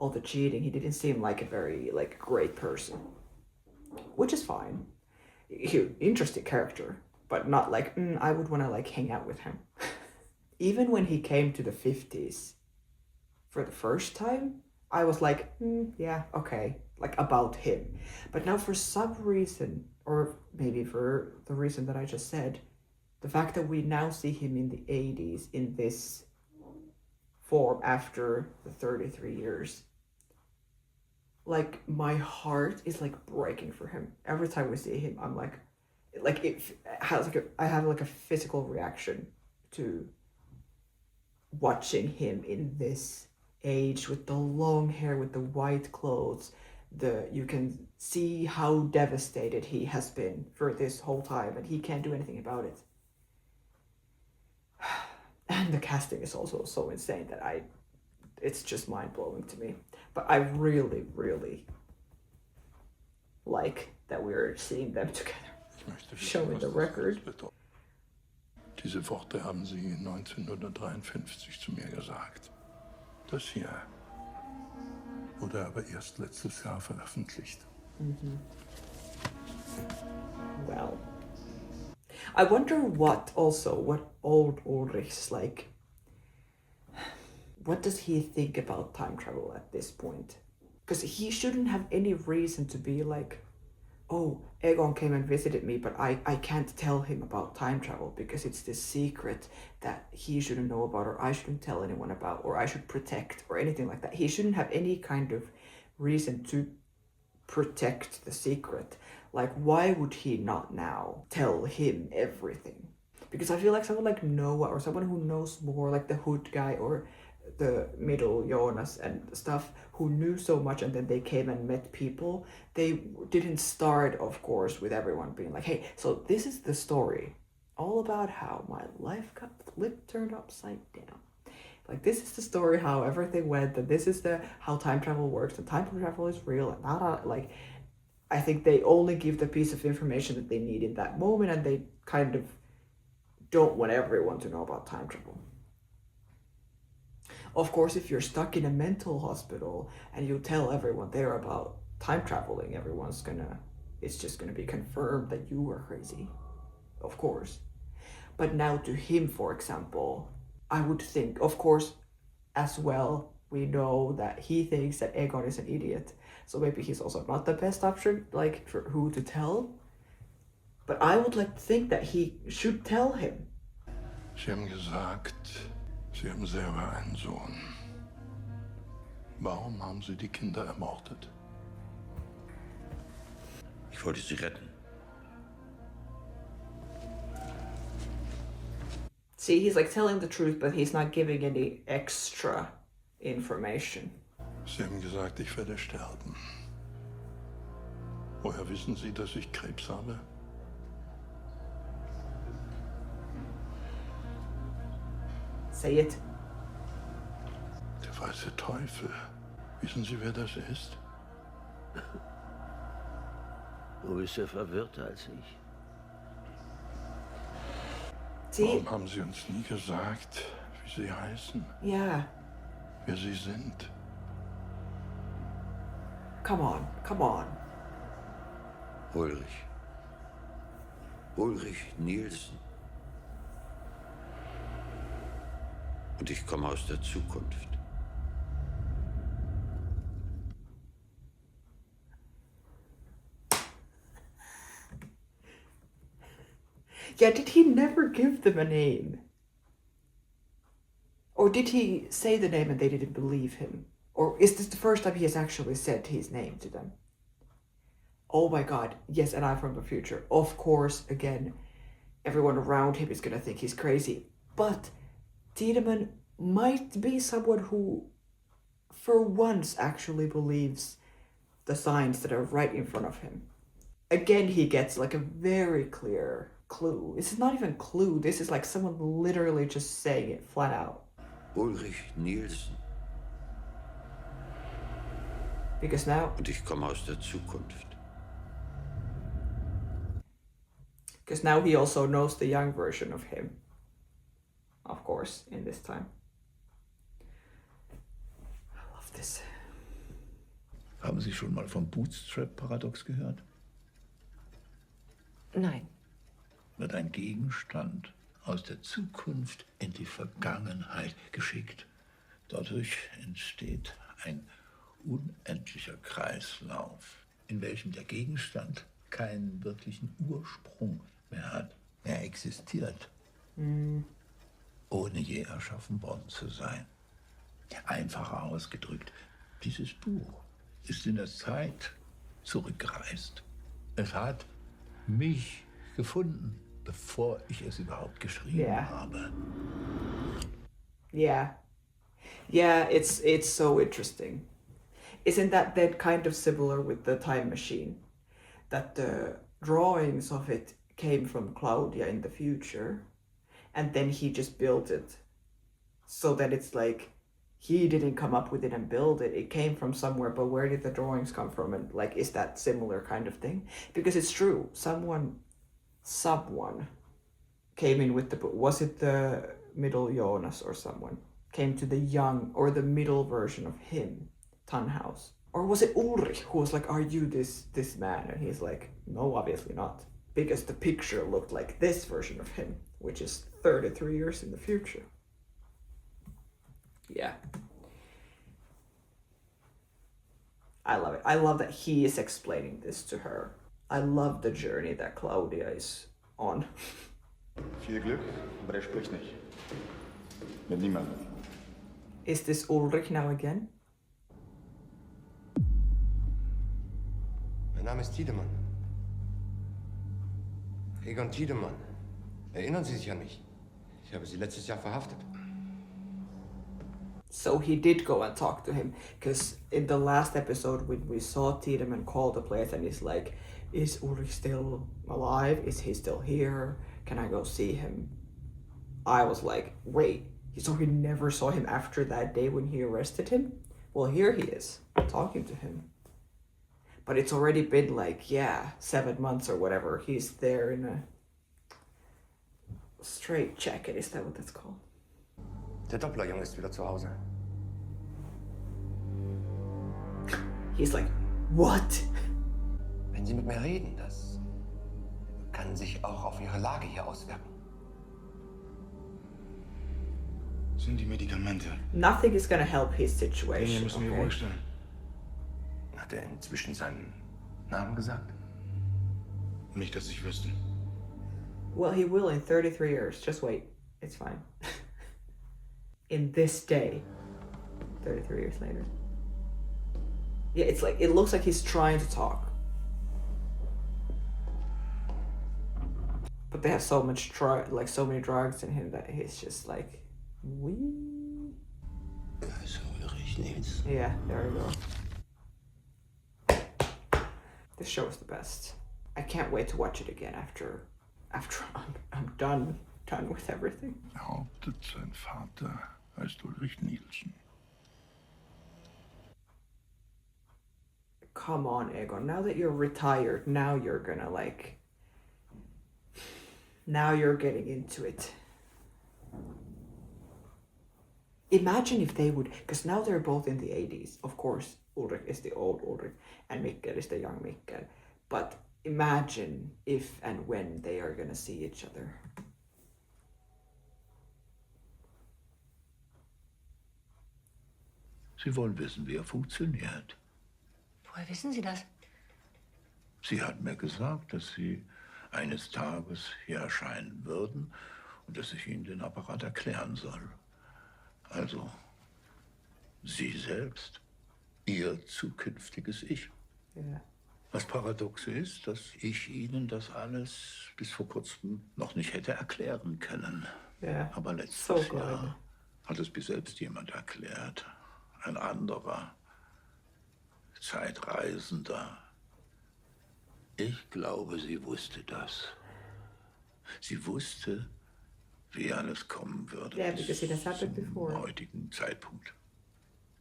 All the cheating, he didn't seem like a very like great person, which is fine. Interesting character, but not like, I would want to like hang out with him. Even when he came to the 50s for the first time, I was like, yeah, okay, like about him. But now for some reason, or maybe for the reason that I just said, the fact that we now see him in the 80s in this form after the 33 years, like my heart is like breaking for him. Every time we see him, I'm like it has like I have like a physical reaction to watching him in this age with the long hair, with the white clothes. You can see how devastated he has been for this whole time, and he can't do anything about it. And the casting is also so insane that it's just mind-blowing to me. But I really, really like that we're seeing them together, showing the record. Diese Worte haben Sie 1953 zu mir gesagt. Das hier wurde aber erst letztes Jahr veröffentlicht. Well, I wonder what old Ulrich's like. What does he think about time travel at this point? Because he shouldn't have any reason to be like, oh, Egon came and visited me, but I can't tell him about time travel because it's this secret that he shouldn't know about, or I shouldn't tell anyone about, or I should protect, or anything like that. He shouldn't have any kind of reason to protect the secret. Like, why would he not now tell him everything? Because I feel like someone like Noah, or someone who knows more, like the Hood guy, or the middle Jonas and stuff, who knew so much, and then they came and met people, they didn't start, of course, with everyone being like, hey, so this is the story all about how my life got turned upside down. Like, this is the story how everything went, and this is how time travel works, and time travel is real, and not like, I think they only give the piece of information that they need in that moment, and they kind of don't want everyone to know about time travel. Of course, if you're stuck in a mental hospital and you tell everyone there about time traveling, it's just gonna be confirmed that you were crazy, of course. But now to him, for example, I would think, of course, as well, we know that he thinks that Egon is an idiot. So maybe he's also not the best option, like, for who to tell. But I would like to think that he should tell him. Sie haben gesagt, Sie haben selber einen Sohn. Warum haben Sie die Kinder ermordet? Ich wollte sie retten. See, he's like telling the truth, but he's not giving any extra information. Sie haben gesagt, ich werde sterben. Woher wissen Sie, dass ich Krebs habe? Say it. Der weiße Teufel. Wissen Sie, wer das ist? Du bist ja verwirrter als ich. See? Warum haben Sie uns nie gesagt, wie Sie heißen? Yeah. Wer Sie sind? Come on, come on. Ulrich. Ulrich Nielsen. Und ich komme aus der Zukunft. Yeah, did he never give them a name? Or did he say the name and they didn't believe him? Or is this the first time he has actually said his name to them? Oh my god, yes, and I'm from the future. Of course, again, everyone around him is gonna think he's crazy. But Tiedemann might be someone who, for once, actually believes the signs that are right in front of him. Again, he gets like a very clear clue. This is not even a clue. This is like someone literally just saying it flat out. Ulrich Nielsen. Because now... Und ich komme aus der Zukunft. Because now he also knows the young version of him. Of course, in this time. I love this. Haben Sie schon mal vom Bootstrap-Paradox gehört? Nein. wird ein Gegenstand aus der Zukunft in die Vergangenheit geschickt. Dadurch entsteht ein unendlicher Kreislauf, in welchem der Gegenstand keinen wirklichen Ursprung mehr hat. Er existiert, ohne je erschaffen worden zu sein. Einfacher ausgedrückt, dieses Buch ist in der Zeit zurückgereist. Es hat mich gefunden, bevor ich es überhaupt geschrieben habe. Yeah. Yeah, it's so interesting. Isn't that kind of similar with the time machine? That the drawings of it came from Claudia in the future, and then he just built it. So that it's like, he didn't come up with it and build it. It came from somewhere, but where did the drawings come from? And like, is that similar kind of thing? Because it's true, someone came in with the book. Was it the middle Jonas or someone? Came to the young or the middle version of him, Tannhaus. Or was it Ulrich who was like, are you this man? And he's like, no, obviously not. Because the picture looked like this version of him, which is 33 years in the future. Yeah. I love it. I love that he is explaining this to her. I love the journey that Claudia is on. Viel Glück, aber er spricht nicht. Mit niemandem. Is this Ulrich now again? Mein Name ist Tiedemann. Egon Tiedemann. Erinnern Sie sich an mich? Ich habe Sie letztes Jahr verhaftet. So he did go and talk to him, because in the last episode when we saw Tiedemann call the place and he's like, is Ulrich still alive? Is he still here? Can I go see him? I was like, wait, so he never saw him after that day when he arrested him? Well, here he is, talking to him. But it's already been like, 7 months or whatever. He's there in a straight jacket, is that what that's called? Der Dopplerjunge ist wieder zu Hause. He's like, what? Wenn Sie mit mir reden, das kann sich auch auf Ihre Lage hier auswirken. Sind die Medikamente? Nothing is gonna help his Den situation. müssen wir Okay? ruhig stellen. Hat er inzwischen seinen Namen gesagt? Nicht, dass ich wüsste. Well, he will in 33 years. Just wait. It's fine. In this day. 33 years later. Yeah, it's like, it looks like he's trying to talk. But they have so much so many drugs in him that he's just like, wee. Also Ulrich Nils. Yeah, there we go. This show is the best. I can't wait to watch it again after I'm done with everything. Behauptet, sein Vater heißt Ulrich Nielsen. Come on, Egon. Now that you're retired, now you're gonna now you're getting into it. Imagine if they would, because now they're both in the 80s. Of course, Ulrich is the old Ulrich and Mikkel is the young Mikkel. But imagine if and when they are gonna see each other. Sie wollen wissen, wie er funktioniert. Woher wissen Sie das? Sie hat mir gesagt, dass Sie eines Tages hier erscheinen würden und dass ich Ihnen den Apparat erklären soll. Also, Sie selbst, Ihr zukünftiges Ich. Ja. Das Paradoxe ist, dass ich Ihnen das alles bis vor kurzem noch nicht hätte erklären können. Ja. Aber letztes So Jahr hat es mir selbst jemand erklärt. Ein anderer, Zeitreisender. Ich glaube, sie wusste das. Sie wusste, wie alles kommen würde Yeah, because it has happened zum before. heutigen Zeitpunkt.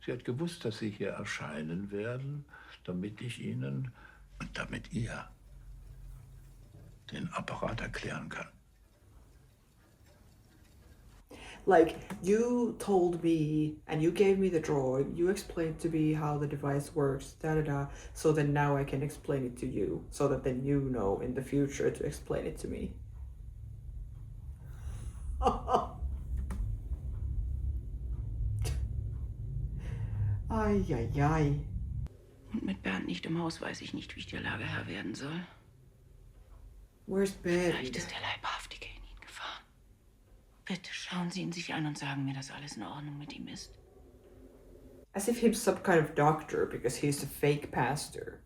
Sie hat gewusst, dass Sie hier erscheinen werden, damit ich Ihnen und damit ihr den Apparat erklären kann. Like, you told me, and you gave me the drawing, you explained to me how the device works, so then now I can explain it to you, so that then you know in the future to explain it to me. Eieiei. Und mit Bernd nicht im Haus weiß ich nicht, wie ich der Lage Herr werden soll. Where's Bernd? Vielleicht ist der Leibhaftige in ihn gefahren. Bitte schauen Sie ihn sich an und sagen mir, dass alles in Ordnung mit ihm ist. As if he's some kind of doctor because he's a fake pastor.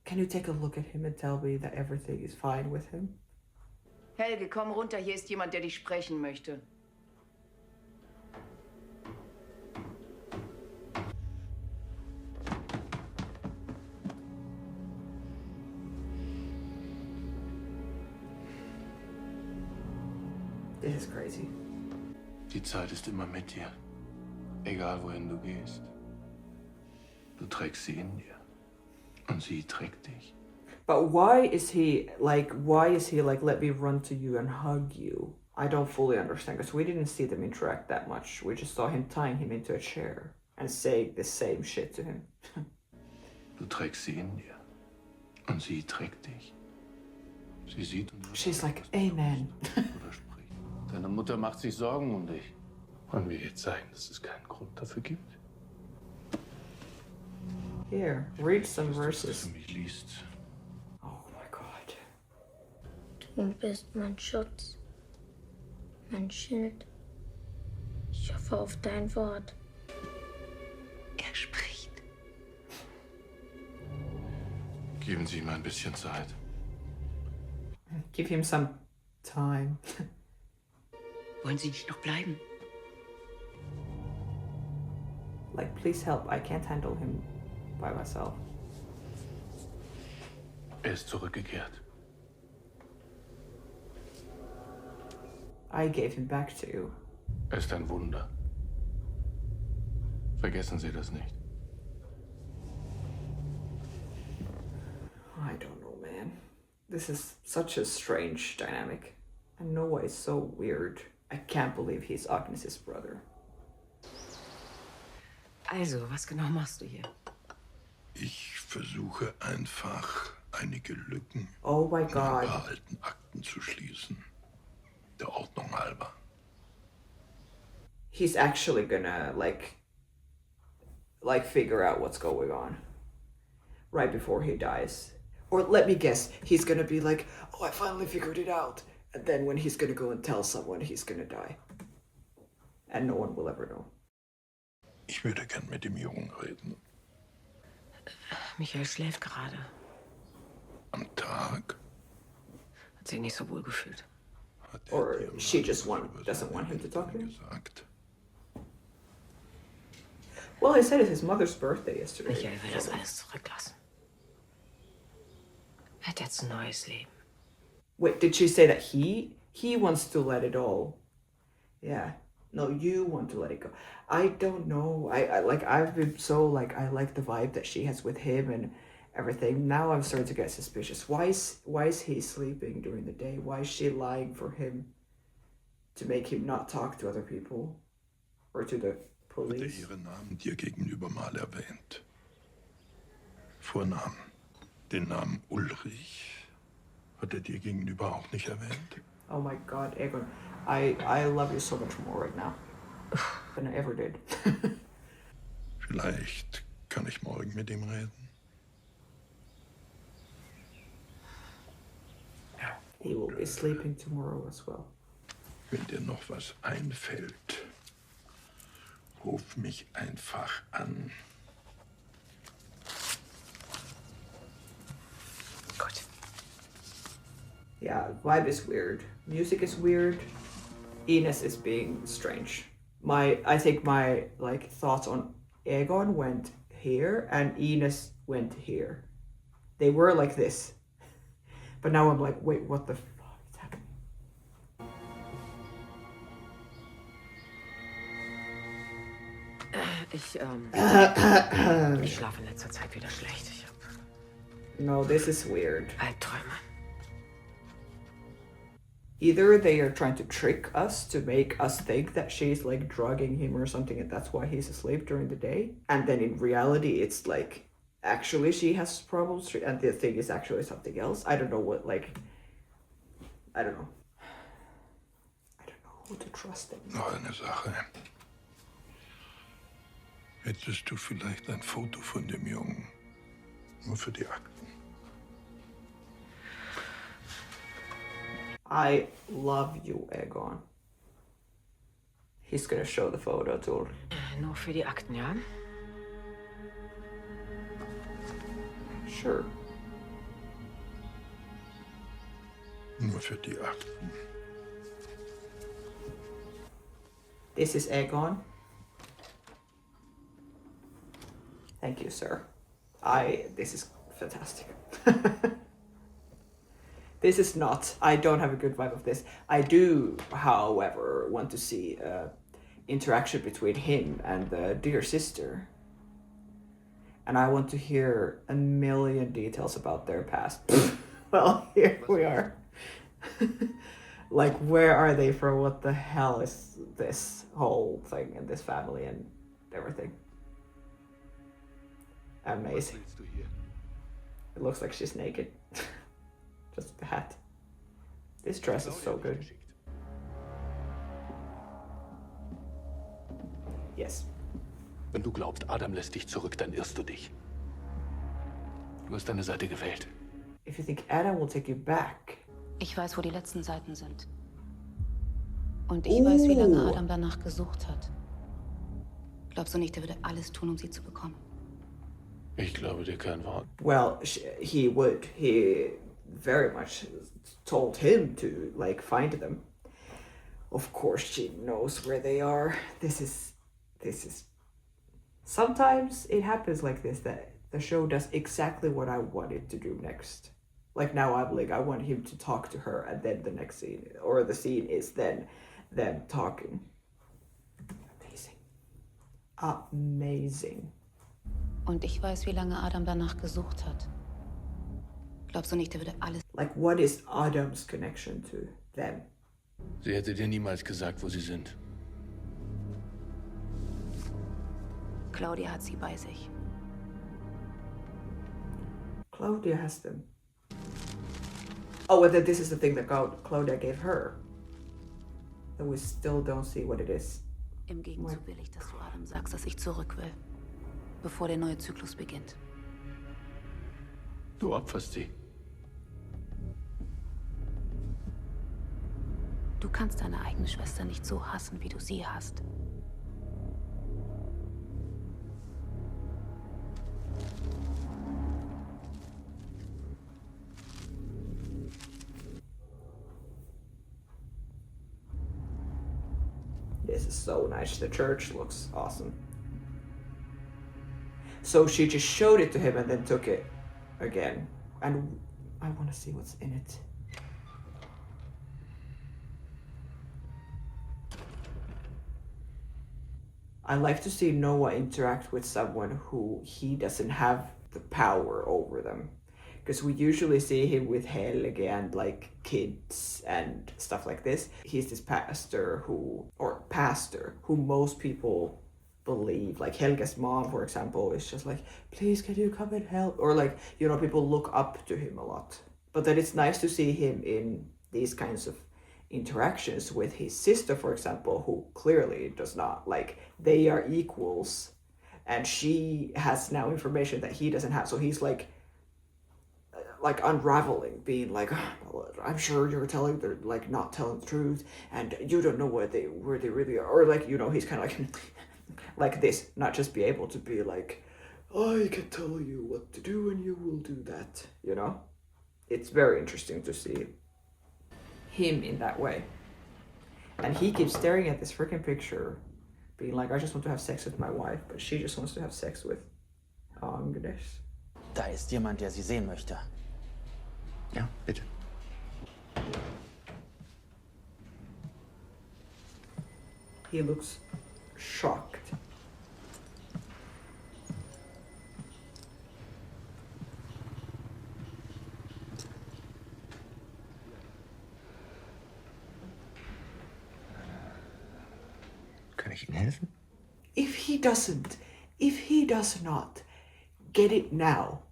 Can you take a look at him and tell me that everything is fine with him? Helge, komm runter, hier ist jemand, der dich sprechen möchte. This is crazy. Die Zeit ist immer mit dir. Egal wohin du gehst. Du trägst sie in dir. Und sie trägt dich. But why is he like, let me run to you and hug you? I don't fully understand, because we didn't see them interact that much. We just saw him tying him into a chair and saying the same shit to him. Du trägst sie in dir. Und sie trägt dich. Sie sieht und hört. She's like, amen. Oder spricht. Deine Mutter macht sich Sorgen um dich. Wollen wir ihr zeigen, dass es keinen Grund dafür gibt? Here, read some verses. Dass du mich liest. Oh my God. Du bist mein Schutz, mein Schild. Ich hoffe auf dein Wort. Er spricht. Geben Sie ihm ein bisschen Zeit. Give him some time. Wollen Sie nicht noch bleiben? Like, please help. I can't handle him by myself. Er ist zurückgekehrt. I gave him back to you. Er ist ein Wunder. Vergessen Sie das nicht. I don't know, man. This is such a strange dynamic. And Noah is so weird. I can't believe he's Agnes' brother. Also, was genau machst du hier? Ich versuche einfach, einige Lücken Oh my in ein God. paar alten Akten zu schließen. Der Ordnung halber. He's actually gonna, like figure out what's going on. Right before he dies. Or let me guess, he's gonna be like, oh, I finally figured it out. And then when he's gonna go and tell someone, he's gonna die. And no one will ever know. Ich würde gern mit dem Jungen reden. Michael schläft gerade. Am Tag Hat sich nicht so wohl gefühlt. Or she just doesn't want him to talk to him. gesagt. Well, he said it's his mother's birthday yesterday. Michael will das alles zurücklassen. Er hat jetzt ein neues Leben. Wait, did she say that he wants to let it all? Yeah. No, you want to let it go. I don't know. I've been so like, I like the vibe that she has with him and everything. Now I'm starting to get suspicious. Why is he sleeping during the day? Why is she lying for him to make him not talk to other people or to the Hat er police? ihren Namen dir gegenüber mal erwähnt? Vornamen. Den Namen Ulrich hat er dir gegenüber auch nicht erwähnt? Oh my God, Egon, I love you so much more right now than I ever did. Vielleicht kann ich morgen mit ihm reden. He will be sleeping tomorrow as well. Wenn dir noch was einfällt, ruf mich einfach an. Gut. Yeah, vibe is weird. Music is weird. Ines is being strange. I think my like thoughts on Egon went here and Ines went here. They were like this. But now I'm like, wait, what the fuck is happening? Ich schlafe in letzter Zeit wieder schlecht. Ich hab No, this is weird. Albträume. Either they are trying to trick us to make us think that she's like drugging him or something and that's why he's asleep during the day. And then in reality, it's like, actually she has problems and the thing is actually something else. I don't know what, like, I don't know. Who to trust him. Noch eine Sache. Hättest du vielleicht ein Foto von dem Jungen? Nur für die Akten. I love you, Egon. He's gonna show the photo to Ulrich. Nur für die Akten, ja? Sure. Nur für die Akten. This is Egon. Thank you, sir. This is fantastic. This is not, I don't have a good vibe of this. I do, however, want to see interaction between him and the dear sister. And I want to hear a million details about their past. Well, here we are. Like, where are they from? What the hell is this whole thing and this family and everything? Amazing. It looks like she's naked. Just the hat. This dress is so good. Yes. Wenn du glaubst, Adam lässt dich zurück, dann irrst du dich. Du hast deine Seite gewählt. If you think Adam will take you back. Ich weiß, wo die letzten Seiten sind. Und ich weiß, wie lange Adam danach gesucht hat. Glaubst du nicht, er würde alles tun, um sie zu bekommen? Ich glaube dir kein Wort. Well, he would. He very much told him to, like, find them. Of course, she knows where they are. This is... Sometimes it happens like this, that the show does exactly what I want it to do next. Like, now I'm like, I want him to talk to her, and then the next scene, or the scene is then them talking. Amazing. Amazing. Und ich weiß, wie lange Adam danach gesucht hat. Glaubst du nicht, er würde alles... Like, what is Adam's connection to them? Sie hätte dir niemals gesagt, wo sie sind. Claudia hat sie bei sich. Claudia has them. Oh, and then this is the thing that Claudia gave her. That we still don't see what it is. Im Gegenzug will ich, dass du Adam sagst, dass ich zurück will. Bevor der neue Zyklus beginnt. Du opferst sie. Du kannst deine eigene Schwester nicht so hassen, wie du sie hast. This is so nice. The church looks awesome. So she just showed it to him and then took it again. And I want to see what's in it. I like to see Noah interact with someone who he doesn't have the power over them. Because we usually see him with Helge and like kids and stuff like this. He's this pastor who most people believe. Like Helge's mom, for example, is just like, please can you come and help? Or like, you know, people look up to him a lot. But then it's nice to see him in these kinds of interactions with his sister, for example, who clearly does not, like, they are equals. And she has now information that he doesn't have. So he's like unraveling, being like, oh, I'm sure you're not telling the truth, and you don't know where they really are. Or like, you know, he's kind of like like this, not just be able to be like, I can tell you what to do and you will do that, you know? It's very interesting to see him in that way. And he keeps staring at this freaking picture, being like, I just want to have sex with my wife, but she just wants to have sex with Agnes. Da ist jemand, der Sie sehen möchte. Ja, bitte. He looks shocked. Kann ich Ihnen helfen? If he does not get it now,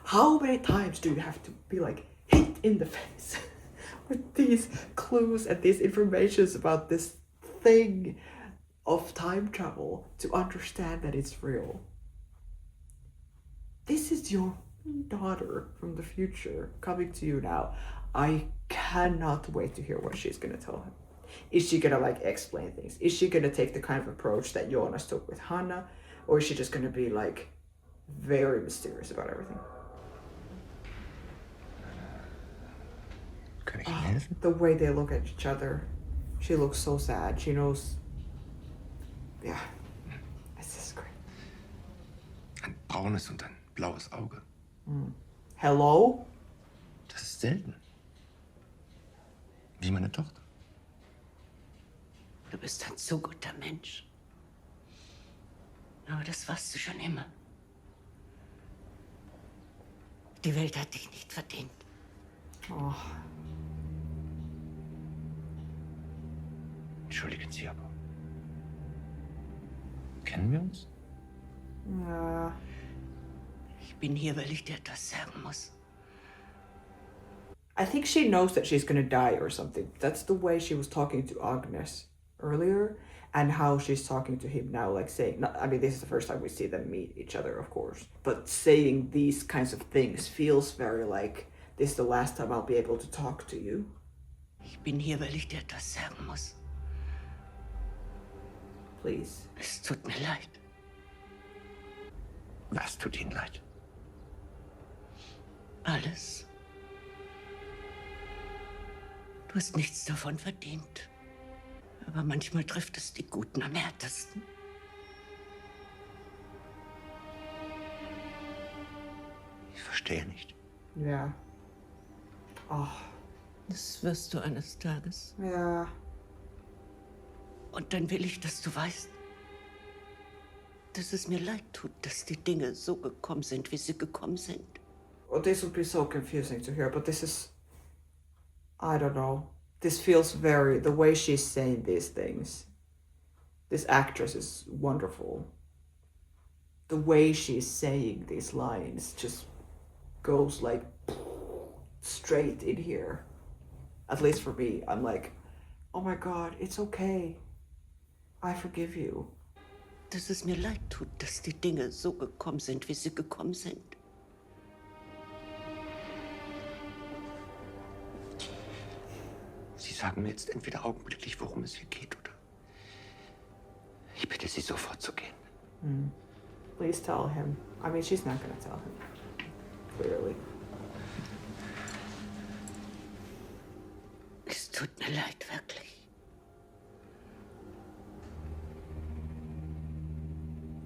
how many times do you have to be like hit in the face with these clues and these informations about this thing of time travel to understand that it's real. This is your daughter from the future coming to you now. I cannot wait to hear what she's gonna tell him. Is she gonna like explain things? Is she gonna take the kind of approach that Jonas took with Hannah? Or is she just gonna be like very mysterious about everything? Kann ich Ihnen helfen? The way they look at each other. She looks so sad. She knows. Yeah. This is great. Ein braunes und ein blaues Auge. Hello? Das ist selten. Wie meine Tochter. Du bist ein so guter Mensch. Aber das warst du schon immer. Die Welt hat dich nicht verdient. Oh. Entschuldigen Sie aber. Kennen wir uns? Ja. Ich bin hier, weil ich dir etwas sagen muss. I think she knows that she's gonna die or something. That's the way she was talking to Agnes earlier, and how she's talking to him now, like saying, I mean, this is the first time we see them meet each other, of course, but saying these kinds of things feels very like, this is the last time I'll be able to talk to you. Ich bin hier, weil ich dir etwas sagen muss. Please. Es tut mir leid. Was tut Ihnen leid? Alles. Du hast nichts davon verdient. Aber manchmal trifft es die Guten am härtesten. Ich verstehe nicht. Ja. Oh. Das wirst du eines Tages. Ja. Und dann will ich, dass du weißt, dass es mir leid tut, dass die Dinge so gekommen sind, wie sie gekommen sind. Well, this would be so confusing to hear, but this is, I don't know. This feels very, the way she's saying these things. This actress is wonderful. The way she's saying these lines just goes like straight in here. At least for me, I'm like, oh my God, it's okay. I forgive you. Dass es mir leid tut, dass die Dinge so gekommen sind, wie sie gekommen sind. Sie sagen mir jetzt entweder augenblicklich, worum es hier geht, oder ich bitte Sie, sofort zu gehen. Please tell him. I mean, she's not gonna tell him. Clearly. Es tut mir leid, wirklich.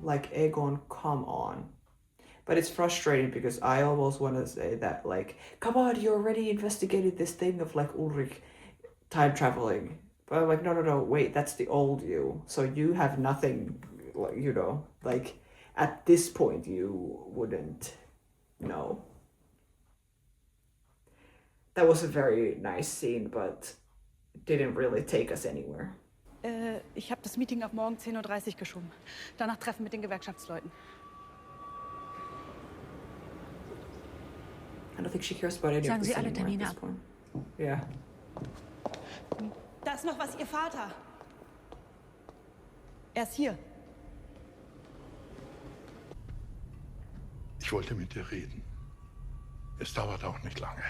Like, Egon, come on. But it's frustrating because I almost want to say that, like, come on, you already investigated this thing of, like, Ulrich time traveling. But I'm like, no, wait, that's the old you. So you have nothing, you know, like, at this point you wouldn't know. That was a very nice scene, but didn't really take us anywhere. Ich habe das Meeting auf morgen 10:30 Uhr geschoben. Danach Treffen mit den Gewerkschaftsleuten. I don't think she cares about any Sagen of Sie this alle anymore Termine at this ab. point. Yeah. Da ist noch was, Ihr Vater. Er ist hier. Ich wollte mit dir reden. Es dauert auch nicht lange.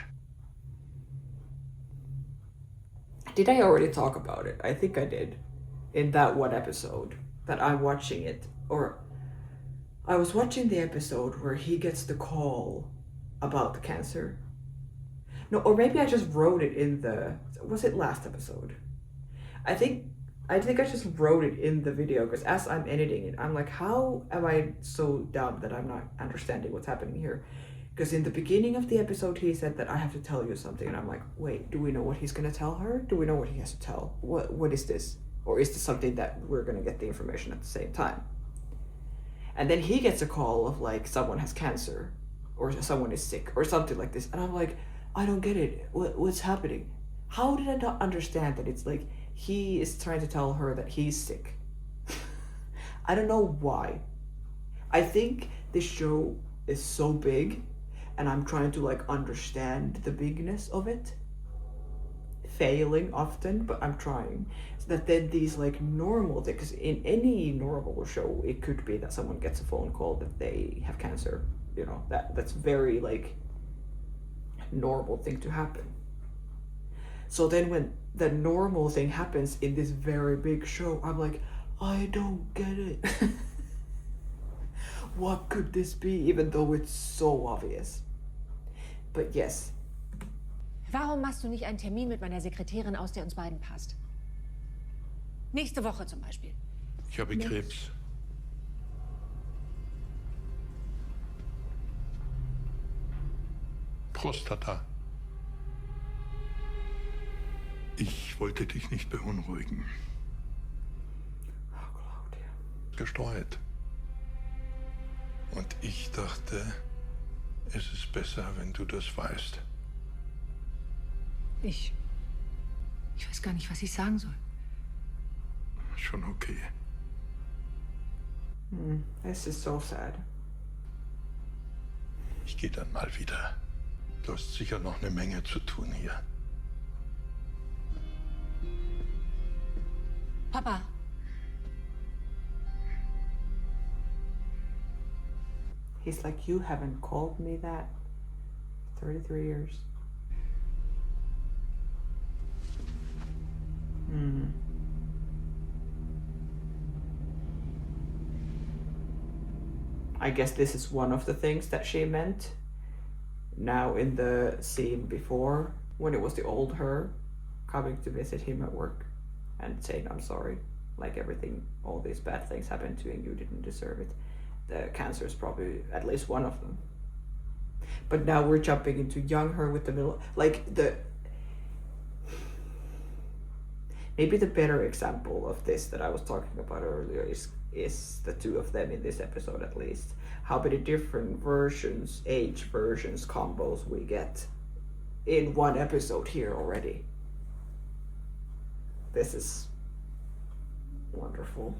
Did I already talk about it? I think I did. In that one episode that I'm watching it. Or I was watching the episode where he gets the call about the cancer. No, or maybe I just wrote it in the... Was it last episode? I think I just wrote it in the video because as I'm editing it, I'm like, how am I so dumb that I'm not understanding what's happening here? Because in the beginning of the episode, he said that I have to tell you something. And I'm like, wait, do we know what he's going to tell her? Do we know what he has to tell? What is this? Or is this something that we're going to get the information at the same time? And then he gets a call of like, someone has cancer or someone is sick or something like this. And I'm like, I don't get it. What's happening? How did I not understand that it's like, he is trying to tell her that he's sick? I don't know why. I think this show is so big and I'm trying to like understand the bigness of it. failing often, but I'm trying. So that then these like normal things, because in any normal show, it could be that someone gets a phone call that they have cancer. You know, that's very like normal thing to happen. So then when the normal thing happens in this very big show, I'm like, I don't get it. What could this be, even though it's so obvious? But yes. Warum machst du nicht einen Termin mit meiner Sekretärin aus, der uns beiden passt? Nächste Woche zum Beispiel. Ich habe Krebs. Prostata. Ich wollte dich nicht beunruhigen. Oh, Claudia. Gestreut. Und ich dachte, es ist besser, wenn du das weißt. Ich weiß gar nicht, was ich sagen soll. Schon okay. This is so sad. Ich gehe dann mal wieder. Du hast sicher noch eine Menge zu tun hier. Papa. He's like, you haven't called me that 33 years. I guess this is one of the things that she meant. Now in the scene before, when it was the old her coming to visit him at work and saying, I'm sorry, like everything, all these bad things happened to you and you didn't deserve it. The cancer is probably at least one of them. But now we're jumping into young her with the middle, like the, maybe the better example of this that I was talking about earlier is the two of them in this episode at least. How many different versions, age versions, combos we get in one episode here already. This is wonderful.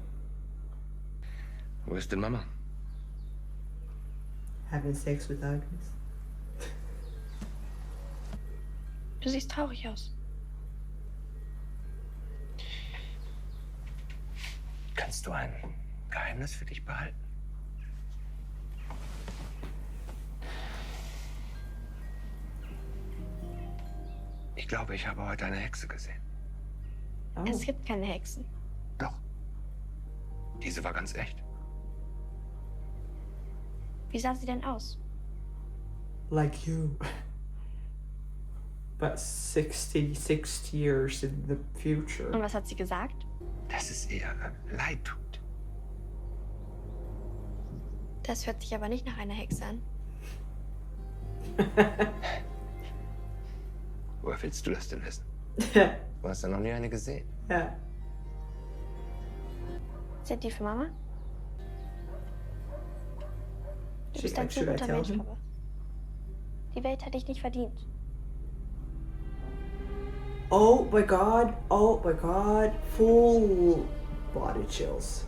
Wo ist denn Mama? Having sex with Agnes. Du siehst traurig aus. Kannst du ein Geheimnis für dich behalten? Ich glaube, ich habe heute eine Hexe gesehen. Oh. Es gibt keine Hexen. Doch. Diese war ganz echt. Wie sah sie denn aus? Like you. But 66 years in the future. Und was hat sie gesagt? Dass es ihr leid tut. Das hört sich aber nicht nach einer Hexe an. Woher willst du das denn wissen? Du hast ja noch nie eine gesehen. Ja. Sind die für Mama? Du bist ein zu Should I guter tell Mensch, him? Papa. Die Welt hat dich nicht verdient. Oh my god, full body chills.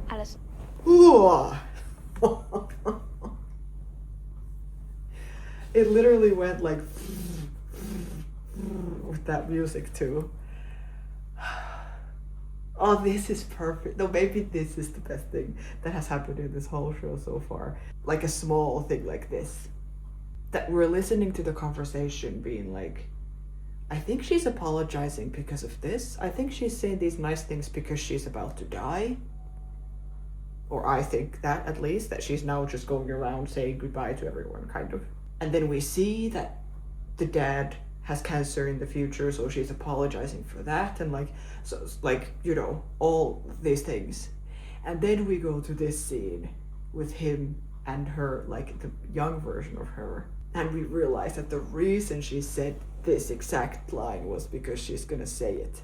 Alles. It literally went like with that music too. Oh, this is perfect. No, maybe this is the best thing that has happened in this whole show so far. Like a small thing like this. That we're listening to the conversation being like, I think she's apologizing because of this. I think she's saying these nice things because she's about to die. Or I think that at least, that she's now just going around saying goodbye to everyone, kind of. And then we see that the dad has cancer in the future, so she's apologizing for that, and like, so like, you know, all these things. And then we go to this scene with him and her, like the young version of her, and we realize that the reason she said this exact line was because she's gonna say it.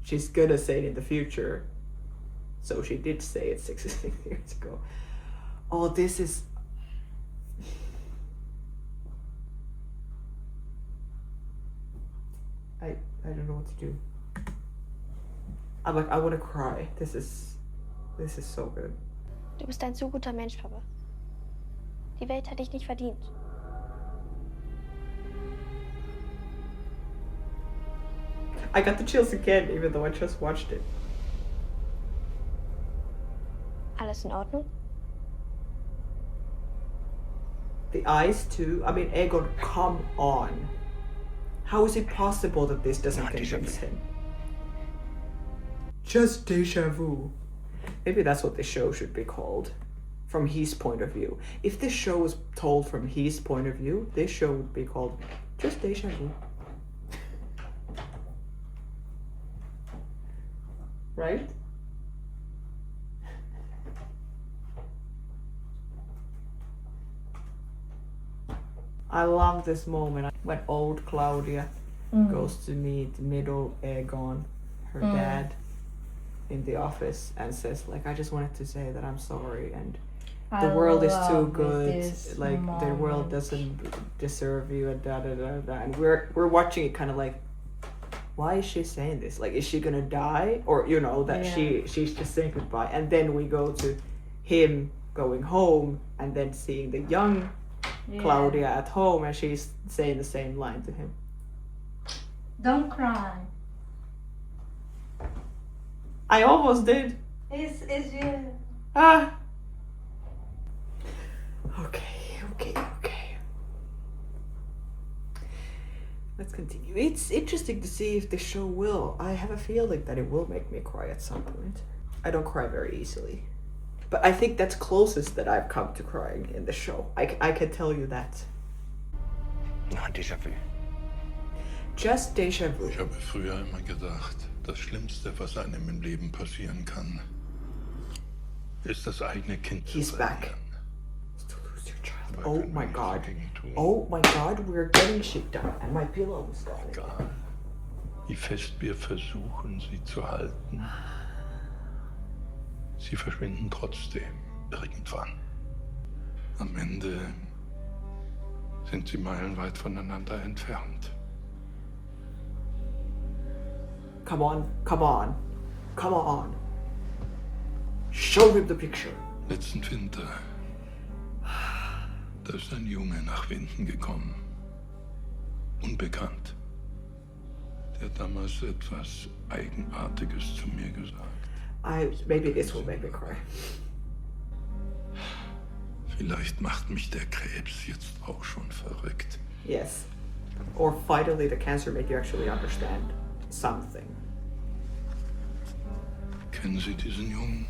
She's gonna say it in the future. So she did say it 66 years ago. Oh, this is... I don't know what to do. I'm like, I want to cry. This is so good. Du bist ein zu guter Mensch, Papa. Die Welt hat dich nicht verdient. I got the chills again, even though I just watched it. Alles in Ordnung? The eyes too. I mean, Egon, come on. How is it possible that this doesn't convince him? Just deja vu. Maybe that's what the show should be called. From his point of view. If this show was told from his point of view, this show would be called Just Deja Vu. Right? I love this moment when old Claudia goes to meet middle Egon, her dad, in the office and says like, I just wanted to say that I'm sorry and the world is too good, like the world doesn't deserve you and da da da da. And we're watching it kind of like, why is she saying this? Like, is she gonna die? Or you know that she's just saying goodbye. And then we go to him going home and then seeing the young Claudia at home and she's saying the same line to him. Don't cry. I almost did. It's you. Ah. Okay. Let's continue. It's interesting to see if the show will. I have a feeling that it will make me cry at some point. I don't cry very easily. But I think that's closest that I've come to crying in the show. I can tell you that. Déjà vu. Just déjà vu. Ich habe früher immer gedacht, das Schlimmste, was einem im Leben passieren kann, ist das eigene Kind zu He's back. verlieren. Oh my god. Oh my god, we're getting shit done. And my pillow is gone. Egal, wie fest wir versuchen, sie zu halten. Sie verschwinden trotzdem irgendwann. Am Ende sind sie meilenweit voneinander entfernt. Come on. Show him the picture. Letzten Winter, da ist ein Junge nach Winden gekommen. Unbekannt. Der hat damals etwas Eigenartiges zu mir gesagt. Maybe this will make me cry. Vielleicht macht mich der Krebs jetzt auch schon verrückt. Yes. Or finally the cancer made you actually understand something. Kennen Sie diesen Jungen?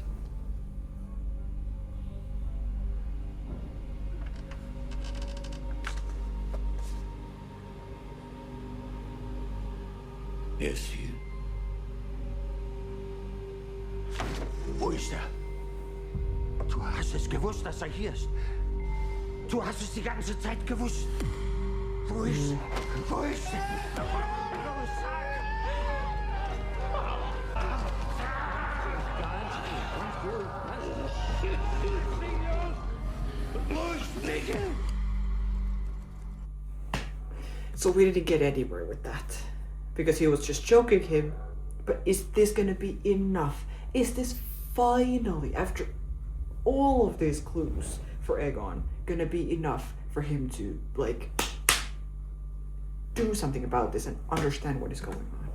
Er ist hier. Wo ist er? Du hast es gewusst, dass er hier ist. Du hast es die ganze Zeit gewusst. Wo ist er? Wo ist er? Los, sag! So we didn't get anywhere with that. Because he was just joking him. But is this gonna be enough? Is this finally, after all of these clues for Egon, gonna be enough for him to, like, do something about this and understand what is going on?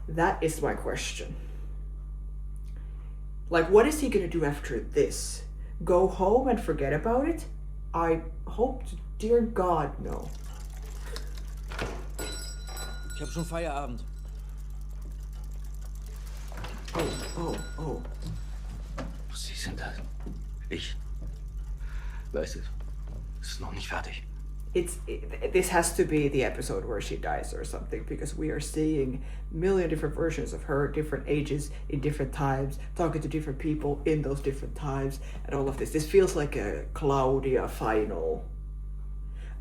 That is my question. Like, what is he gonna do after this? Go home and forget about it? I hope to dear God, no. Ich habe schon Feierabend. Oh. Sie sind das. Ich. Weißt du, es ist noch nicht fertig. This has to be the episode where she dies or something, because we are seeing a million different versions of her, different ages, in different times, talking to different people in those different times, and all of this. This feels like a Claudia final.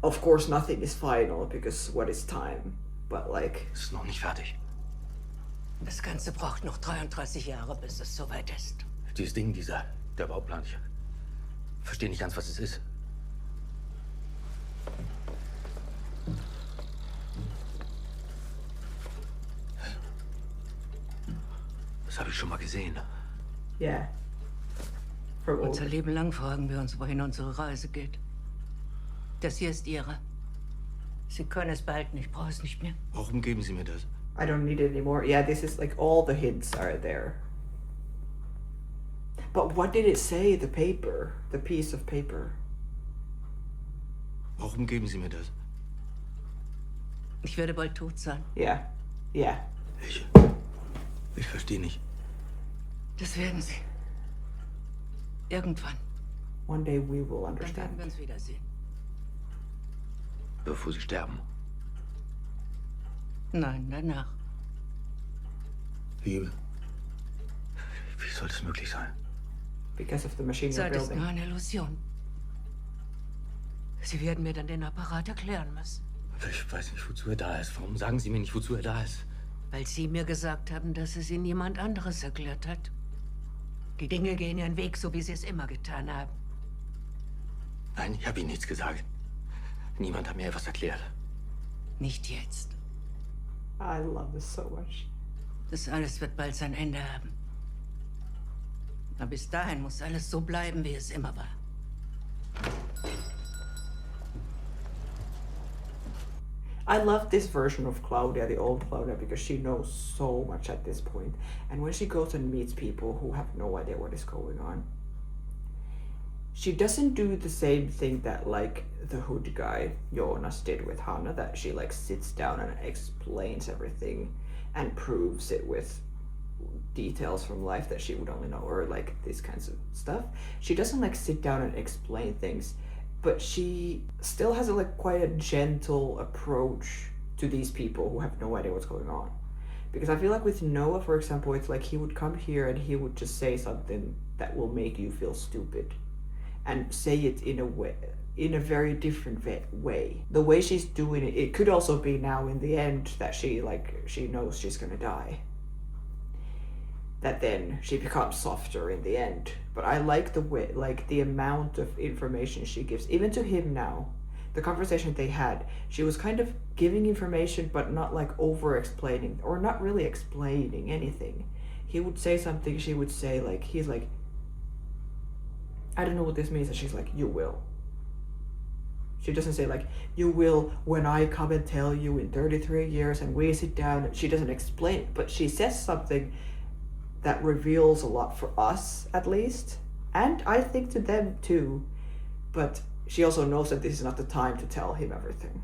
Of course, nothing is final, because what is time? But like... Es ist noch nicht fertig. Das Ganze braucht noch 33 Jahre, bis es soweit ist. Dieses Ding, der Bauplan, ich verstehe nicht ganz, was es ist. Das habe ich schon mal gesehen. Yeah. Unser Leben lang fragen wir uns, wohin unsere Reise geht. Das hier ist Ihre. Sie können es behalten, ich brauche es nicht mehr. Warum geben Sie mir das? I don't need it anymore. Yeah, this is like all the hints are there. But what did it say, the paper? The piece of paper? Warum geben Sie mir das? Ich werde bald tot sein. Yeah. Yeah. Ich verstehe nicht. Das werden Sie. Irgendwann. One day we will Dann understand. werden wir uns wiedersehen. Bevor Sie sterben. Nein, danach. Wie soll das möglich sein? Because of the machine you're Zeit ist building. nur eine Illusion. Sie werden mir dann den Apparat erklären müssen. Ich weiß nicht, wozu er da ist. Warum sagen Sie mir nicht, wozu er da ist? Weil Sie mir gesagt haben, dass es Ihnen jemand anderes erklärt hat. Die Dinge gehen ihren Weg, so wie sie es immer getan haben. Nein, ich habe Ihnen nichts gesagt. Niemand hat mir etwas erklärt. Nicht jetzt. I love this so much. Das alles wird bald sein Ende haben. Aber bis dahin muss alles so bleiben, wie es immer war. I love this version of Claudia, the old Claudia, because she knows so much at this point. And when she goes and meets people who have no idea what is going on, she doesn't do the same thing that like the hood guy Jonas did with Hannah, that she like sits down and explains everything and proves it with details from life that she would only know, or like these kinds of stuff. She doesn't like sit down and explain things, but she still has a like quite a gentle approach to these people who have no idea what's going on. Because I feel like with Noah, for example, it's like he would come here and he would just say something that will make you feel stupid, and say it in a way, in a very different way. The way she's doing it, it could also be now in the end that she knows she's gonna die, that then she becomes softer in the end. But I like the way, like the amount of information she gives, even to him now. The conversation they had, she was kind of giving information, but not like over explaining, or not really explaining anything. He would say something, she would say like, he's like, I don't know what this means, and she's like, you will. She doesn't say like, you will when I come and tell you in 33 years and we sit down. She doesn't explain it, but she says something that reveals a lot for us, at least. And I think to them too. But she also knows that this is not the time to tell him everything.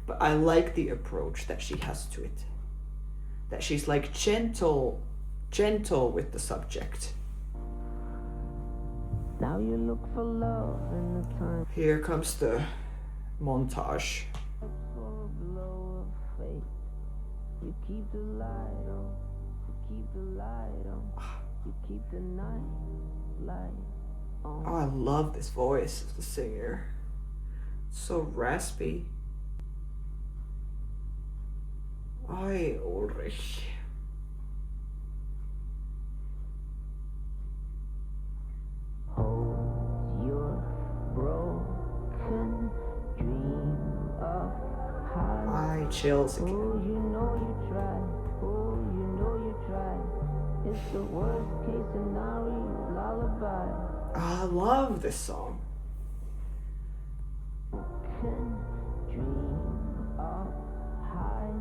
But I like the approach that she has to it. That she's like gentle with the subject. Now you look for love in the time. Here comes the montage. For a blow of fate. You keep the light on. You keep the light on. You keep the night light on. Oh, I love this voice of the singer. So raspy. Ay, Ulrich. Hold your broken dream up high. Ay, chills again. Oh, you know you tried. Oh, you know you tried. It's the worst case scenario lullaby. I love this song. Can dream up high.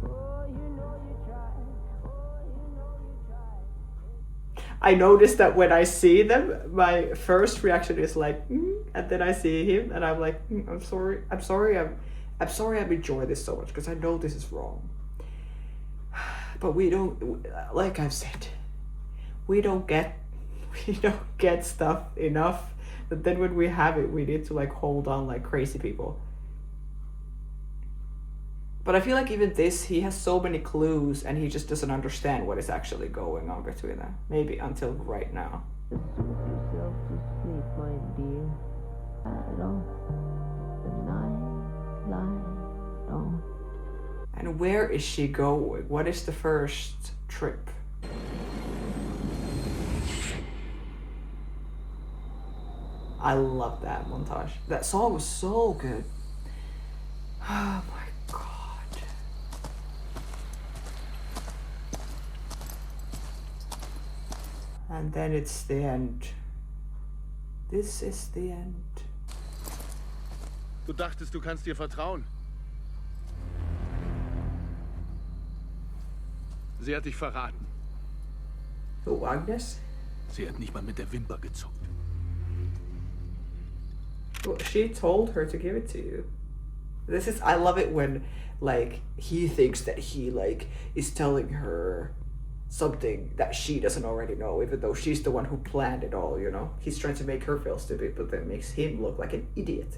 Oh, you know you tried. Oh, you know you tried. I noticed that when I see them, my first reaction is like, and then I see him, and I'm like, I'm sorry, I enjoy this so much because I know this is wrong. But we don't, like I've said, we don't get stuff enough. But then when we have it, we need to like hold on like crazy people. But I feel like even this, he has so many clues and he just doesn't understand what is actually going on between them. Maybe until right now. Soothe yourself to sleep, my dear. Light on. The night light on. And where is she going? What is the first trip? I love that montage. That song was so good. Oh my god. And then it's the end. This is the end. Du dachtest, du kannst dir vertrauen. Sie hat dich verraten. Who, Agnes? Sie hat nicht mal mit der Wimper gezuckt. Well, she told her to give it to you. This is, I love it when, like, he thinks that he, like, is telling her something that she doesn't already know, even though she's the one who planned it all, you know? He's trying to make her feel stupid, but that makes him look like an idiot.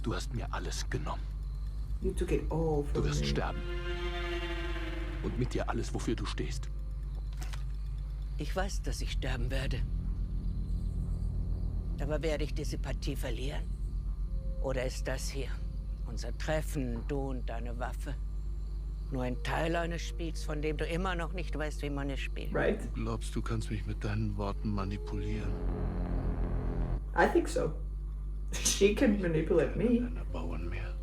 Du hast mir alles genommen. You took it all from Du wirst me. sterben. Und mit dir alles, wofür du stehst. Ich weiß, dass ich sterben werde. Aber werde ich diese Partie verlieren? Oder ist das hier, unser Treffen, du und deine Waffe, nur ein Teil eines Spiels, von dem du immer noch nicht weißt, wie man es spielt? Right? Du glaubst, du kannst mich mit deinen Worten manipulieren. I think so. She can manipulate me. Bauern mehr.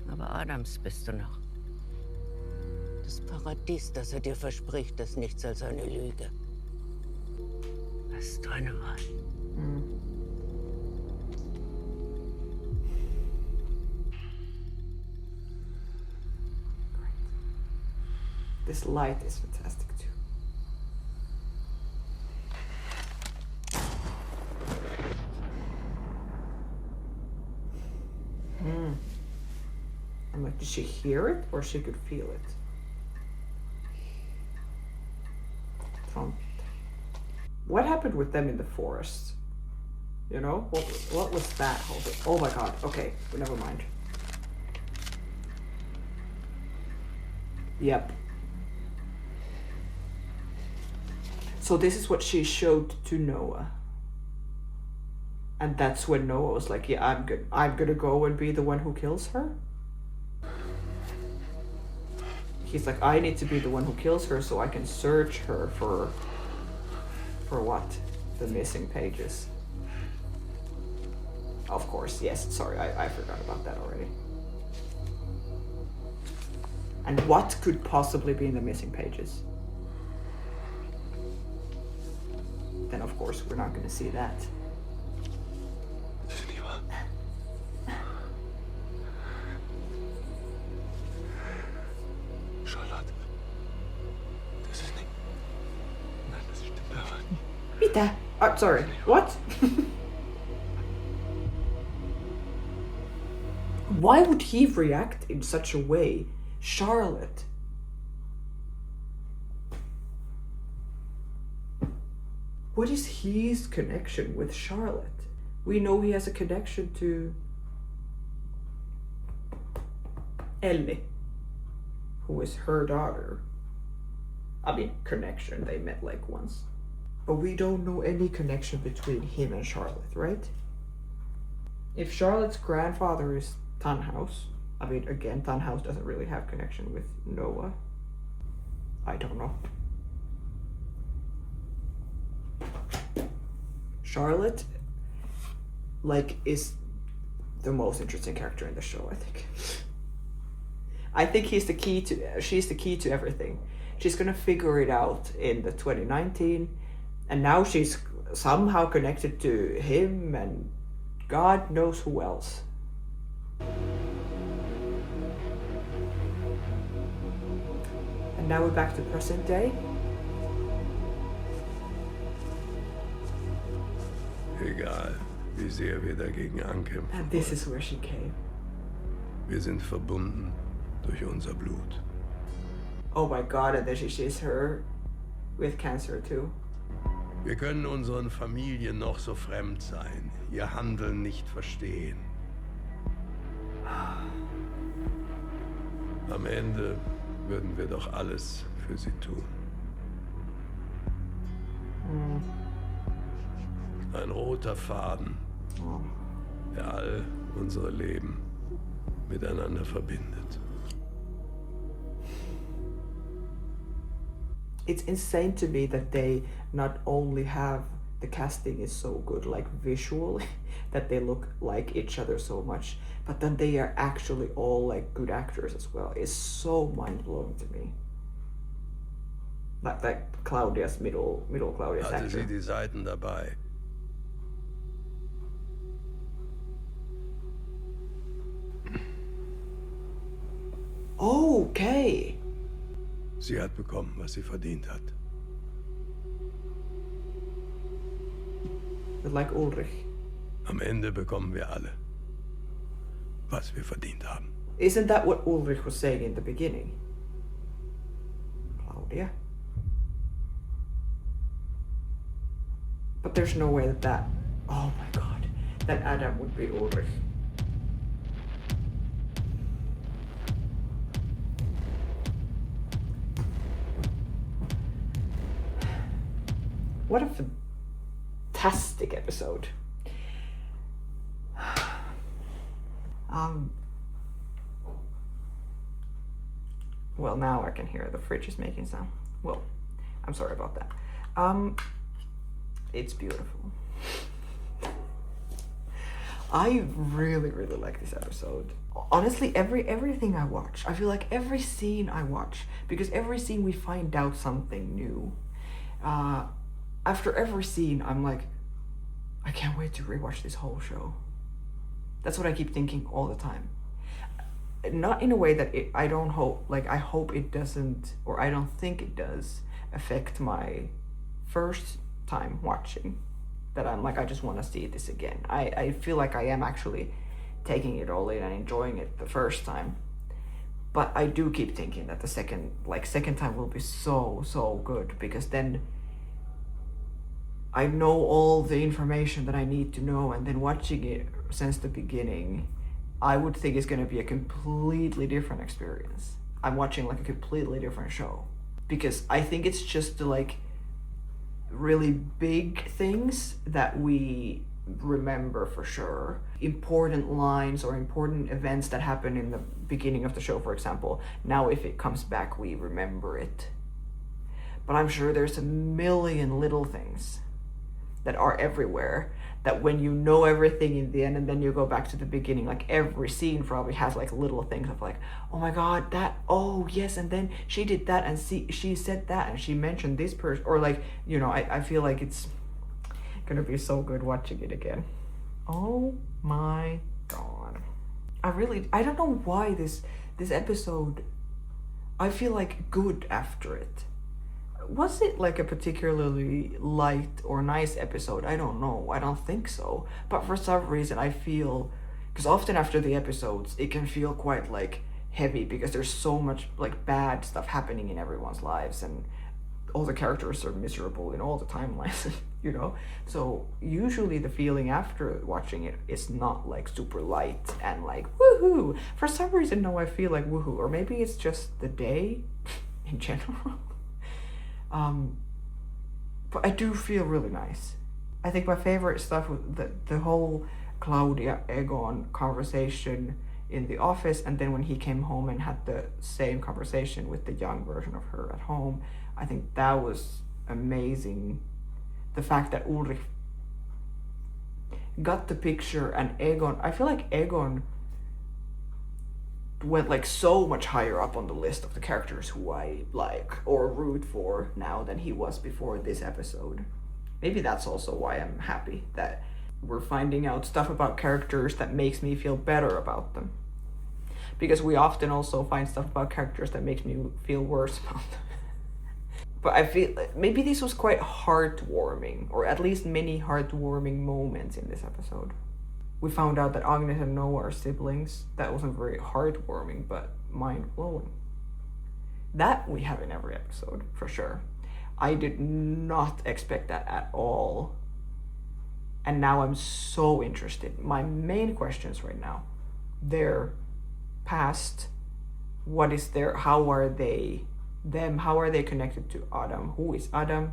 Aber Adams bist du noch. Das Paradies, das er dir verspricht, ist nichts als eine Lüge. Das ist deine Wahl. This light is fantastic too. I'm like, did she hear it or she could feel it? What happened with them in the forest? You know, what was that whole thing? Oh my god, okay, never mind. Yep. So this is what she showed to Noah. And that's when Noah was like, yeah, I'm gonna go and be the one who kills her? He's like, I need to be the one who kills her so I can search her for what? The missing pages. Of course, yes, sorry, I forgot about that already. And what could possibly be in the missing pages? Then of course we're not gonna see that. Mitä? Sorry, what? Why would he react in such a way? Charlotte. What is his connection with Charlotte? We know he has a connection to Ellie, who is her daughter. I mean, connection, they met like once. But we don't know any connection between him and Charlotte, right? If Charlotte's grandfather is Tannhaus, I mean, again, Tannhaus doesn't really have connection with Noah. I don't know. Charlotte, like, is the most interesting character in the show, I think. I think she's the key to everything. She's gonna figure it out in the 2019, and now she's somehow connected to him and God knows who else. And now we're back to present day. Egal, wie sehr wir dagegen ankämpfen. And this is where she came. Wir sind verbunden durch unser Blut. Oh my god, and then she sees her with cancer too. Wir können unseren Familien noch so fremd sein, ihr Handeln nicht verstehen. Am Ende würden wir doch alles für sie tun. Ein roter Faden, der all unsere Leben miteinander verbindet. It's insane to me that they not only have the casting is so good, like visually, that they look like each other so much, but then they are actually all like good actors as well. It's so mind-blowing to me. Like Claudia's middle Claudia's Hatte actor. sie die Seiten dabei. Okay. Sie hat bekommen, was sie verdient hat. Like Ulrich. Am Ende bekommen wir alle, was wir verdient haben. Isn't that what Ulrich was saying in the beginning? Claudia? But there's no way that oh my god, that Adam would be Ulrich. What a fantastic episode. Well, now I can hear the fridge is making sound. Well, I'm sorry about that. It's beautiful. I really, really like this episode. Honestly, everything I watch, I feel like every scene I watch, because every scene we find out something new. After every scene, I'm like, I can't wait to rewatch this whole show. That's what I keep thinking all the time. Not in a way that I don't hope, like I hope it doesn't, or I don't think it does, affect my first time watching. That I'm like, I just want to see this again. I feel like I am actually taking it all in and enjoying it the first time. But I do keep thinking that the second time will be so good, because then I know all the information that I need to know, and then watching it since the beginning, I would think it's going to be a completely different experience. I'm watching like a completely different show, because I think it's just the like really big things that we remember for sure. Important lines or important events that happen in the beginning of the show, for example. Now if it comes back, we remember it. But I'm sure there's a million little things that are everywhere, that when you know everything in the end and then you go back to the beginning, like every scene probably has like little things of like, oh my god, that, oh yes, and then she did that, and she said that, and she mentioned this person, or like, you know, I feel like it's gonna be so good watching it again. Oh my god. I don't know why this episode, I feel like good after it. Was it like a particularly light or nice episode? I don't know. I don't think so. But for some reason I feel, because often after the episodes it can feel quite like heavy, because there's so much like bad stuff happening in everyone's lives, and all the characters are miserable in all the timelines, you know? So usually the feeling after watching it is not like super light and like woohoo. For some reason now I feel like woohoo, or maybe it's just the day in general. But I do feel really nice. I think my favorite stuff was the whole Claudia Egon conversation in the office, and then when he came home and had the same conversation with the young version of her at home. I think that was amazing. The fact that Ulrich got the picture, and Egon, I feel like Egon went like so much higher up on the list of the characters who I like or root for now than he was before this episode. Maybe that's also why I'm happy that we're finding out stuff about characters that makes me feel better about them. Because we often also find stuff about characters that makes me feel worse about them. But I feel maybe this was quite heartwarming, or at least many heartwarming moments in this episode. We found out that Agnes and Noah are siblings. That wasn't very heartwarming, but mind-blowing. That we have in every episode, for sure. I did not expect that at all. And now I'm so interested. My main questions right now, their past, what is their, how are they, them, how are they connected to Adam? Who is Adam?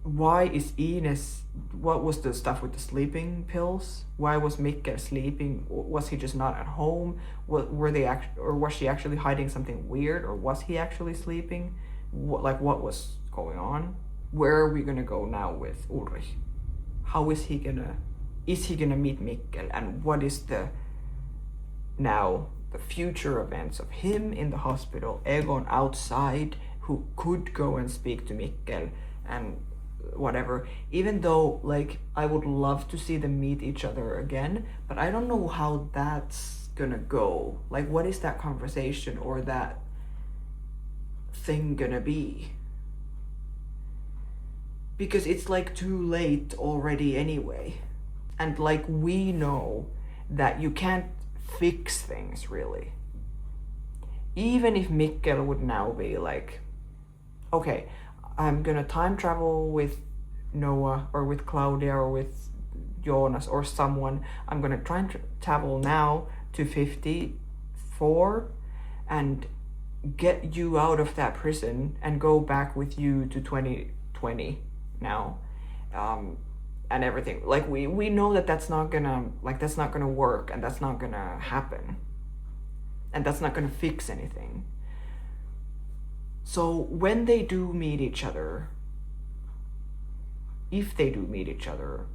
Why is Ines, what was the stuff with the sleeping pills? Why was Mikkel sleeping? Was he just not at home? Were they or was she actually hiding something weird? Or was he actually sleeping? What was going on? Where are we gonna go now with Ulrich? How is he gonna meet Mikkel? And what is the future events of him in the hospital, Egon outside, who could go and speak to Mikkel and whatever, even though like I would love to see them meet each other again, but I don't know how that's gonna go? Like, what is that conversation or that thing gonna be? Because it's like too late already anyway. And like, we know that you can't fix things really. Even if Mikkel would now be like, okay, I'm gonna time travel with Noah or with Claudia or with Jonas or someone. I'm gonna try and travel now to 54 and get you out of that prison and go back with you to 2020 now, and everything. Like, we know that that's not gonna work, and that's not gonna happen, and that's not gonna fix anything. So when they do meet each other, if they do meet each other,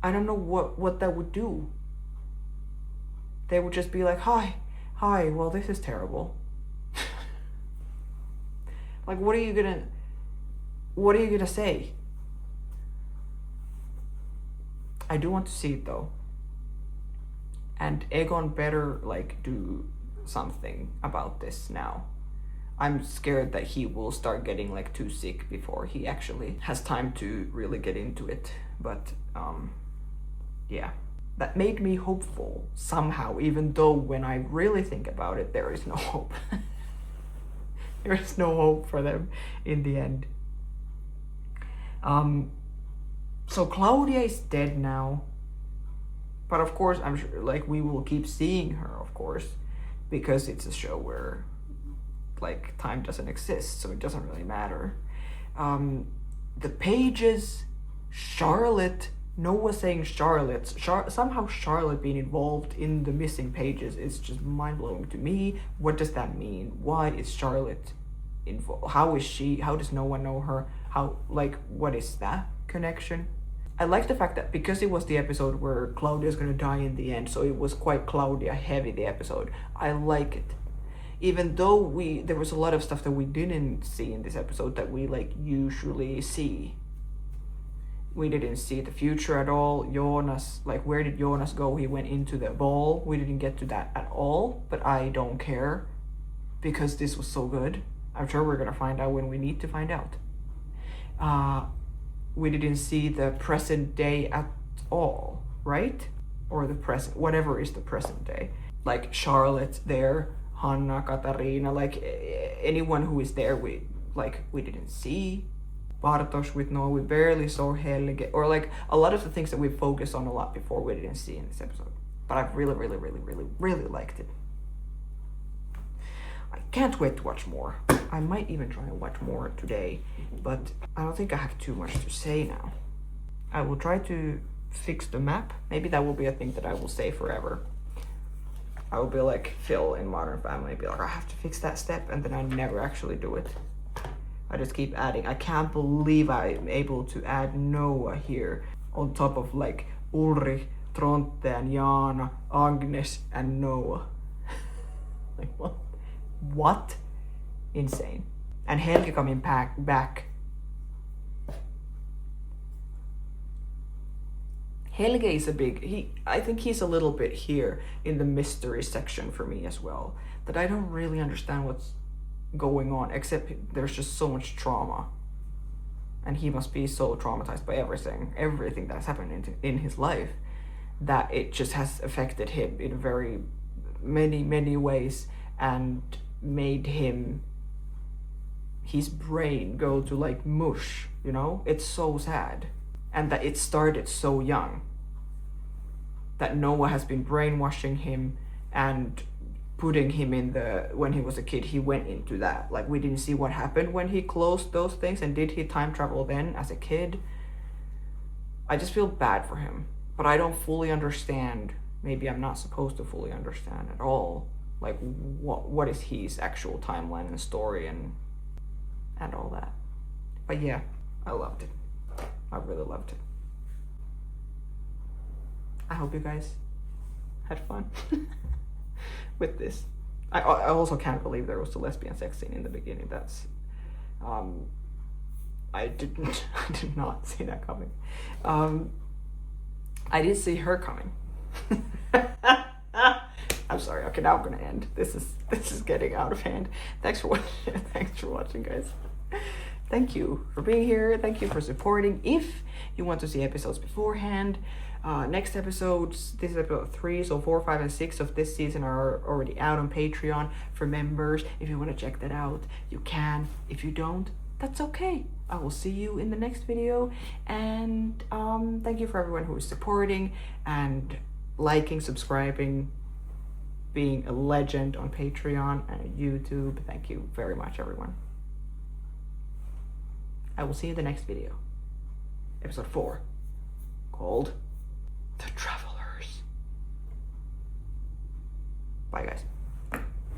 I don't know what that would do. They would just be like, hi, well, this is terrible. Like, what are you gonna say? I do want to see it though. And Egon better like do something about this now. I'm scared that he will start getting like too sick before he actually has time to really get into it. But yeah, that made me hopeful somehow, even though when I really think about it, there is no hope. There is no hope for them in the end. So Claudia is dead now, but of course I'm sure like we will keep seeing her, of course, because it's a show where like time doesn't exist, so it doesn't really matter. The pages, Charlotte, Noah saying Charlotte, somehow Charlotte being involved in the missing pages is just mind-blowing to me. What does that mean? Why is Charlotte involved? How is she? How does Noah know her? How, like, what is that connection? I like the fact that because it was the episode where Claudia's gonna die in the end, so it was quite Claudia heavy, the episode. I like it. Even though there was a lot of stuff that we didn't see in this episode that we like usually see. We didn't see the future at all. Jonas, like, where did Jonas go? He went into the ball. We didn't get to that at all, but I don't care because this was so good. I'm sure we're gonna find out when we need to find out. We didn't see the present day at all, right? Or the present, whatever is the present day. Like Charlotte there, Hanna, Katarina, like anyone who is there, we didn't see. Bartosz with Noah, we barely saw Helge, or like a lot of the things that we focused on a lot before we didn't see in this episode. But I really liked it. I can't wait to watch more. I might even try and watch more today, but I don't think I have too much to say now. I will try to fix the map. Maybe that will be a thing that I will say forever. I will be like Phil in Modern Family, be like, I have to fix that step, and then I never actually do it. I just keep adding. I can't believe I'm able to add Noah here on top of like Ulrich, Tronte and Jana, Agnes and Noah. Like, what? What? Insane. And Helge coming back. Helge is a big, I think he's a little bit here in the mystery section for me as well. That I don't really understand what's going on, except there's just so much trauma. And he must be so traumatized by everything that's happened in his life, that it just has affected him in very many ways and made his brain go to like mush, you know? It's so sad. And that it started so young. That Noah has been brainwashing him and putting him in when he was a kid, he went into that. Like, we didn't see what happened when he closed those things, and did he time travel then as a kid? I just feel bad for him, but I don't fully understand. Maybe I'm not supposed to fully understand at all. Like, what is his actual timeline and story and all that. But yeah, I loved it. I really loved it. I hope you guys had fun with this. I also can't believe there was a lesbian sex scene in the beginning. That's I did not see that coming. I did see her coming. I'm sorry. Okay, now I'm gonna end. This is getting out of hand. Thanks for watching. Thanks for watching, guys. Thank you for being here. Thank you for supporting. If you want to see episodes beforehand, next episodes, this is episode 3, so 4, 5, and 6 of this season are already out on Patreon for members. If you want to check that out, you can. If you don't, that's okay. I will see you in the next video. And thank you for everyone who is supporting and liking, subscribing, being a legend on Patreon and YouTube. Thank you very much, everyone. I will see you in the next video. Episode 4, called The Travelers. Bye, guys.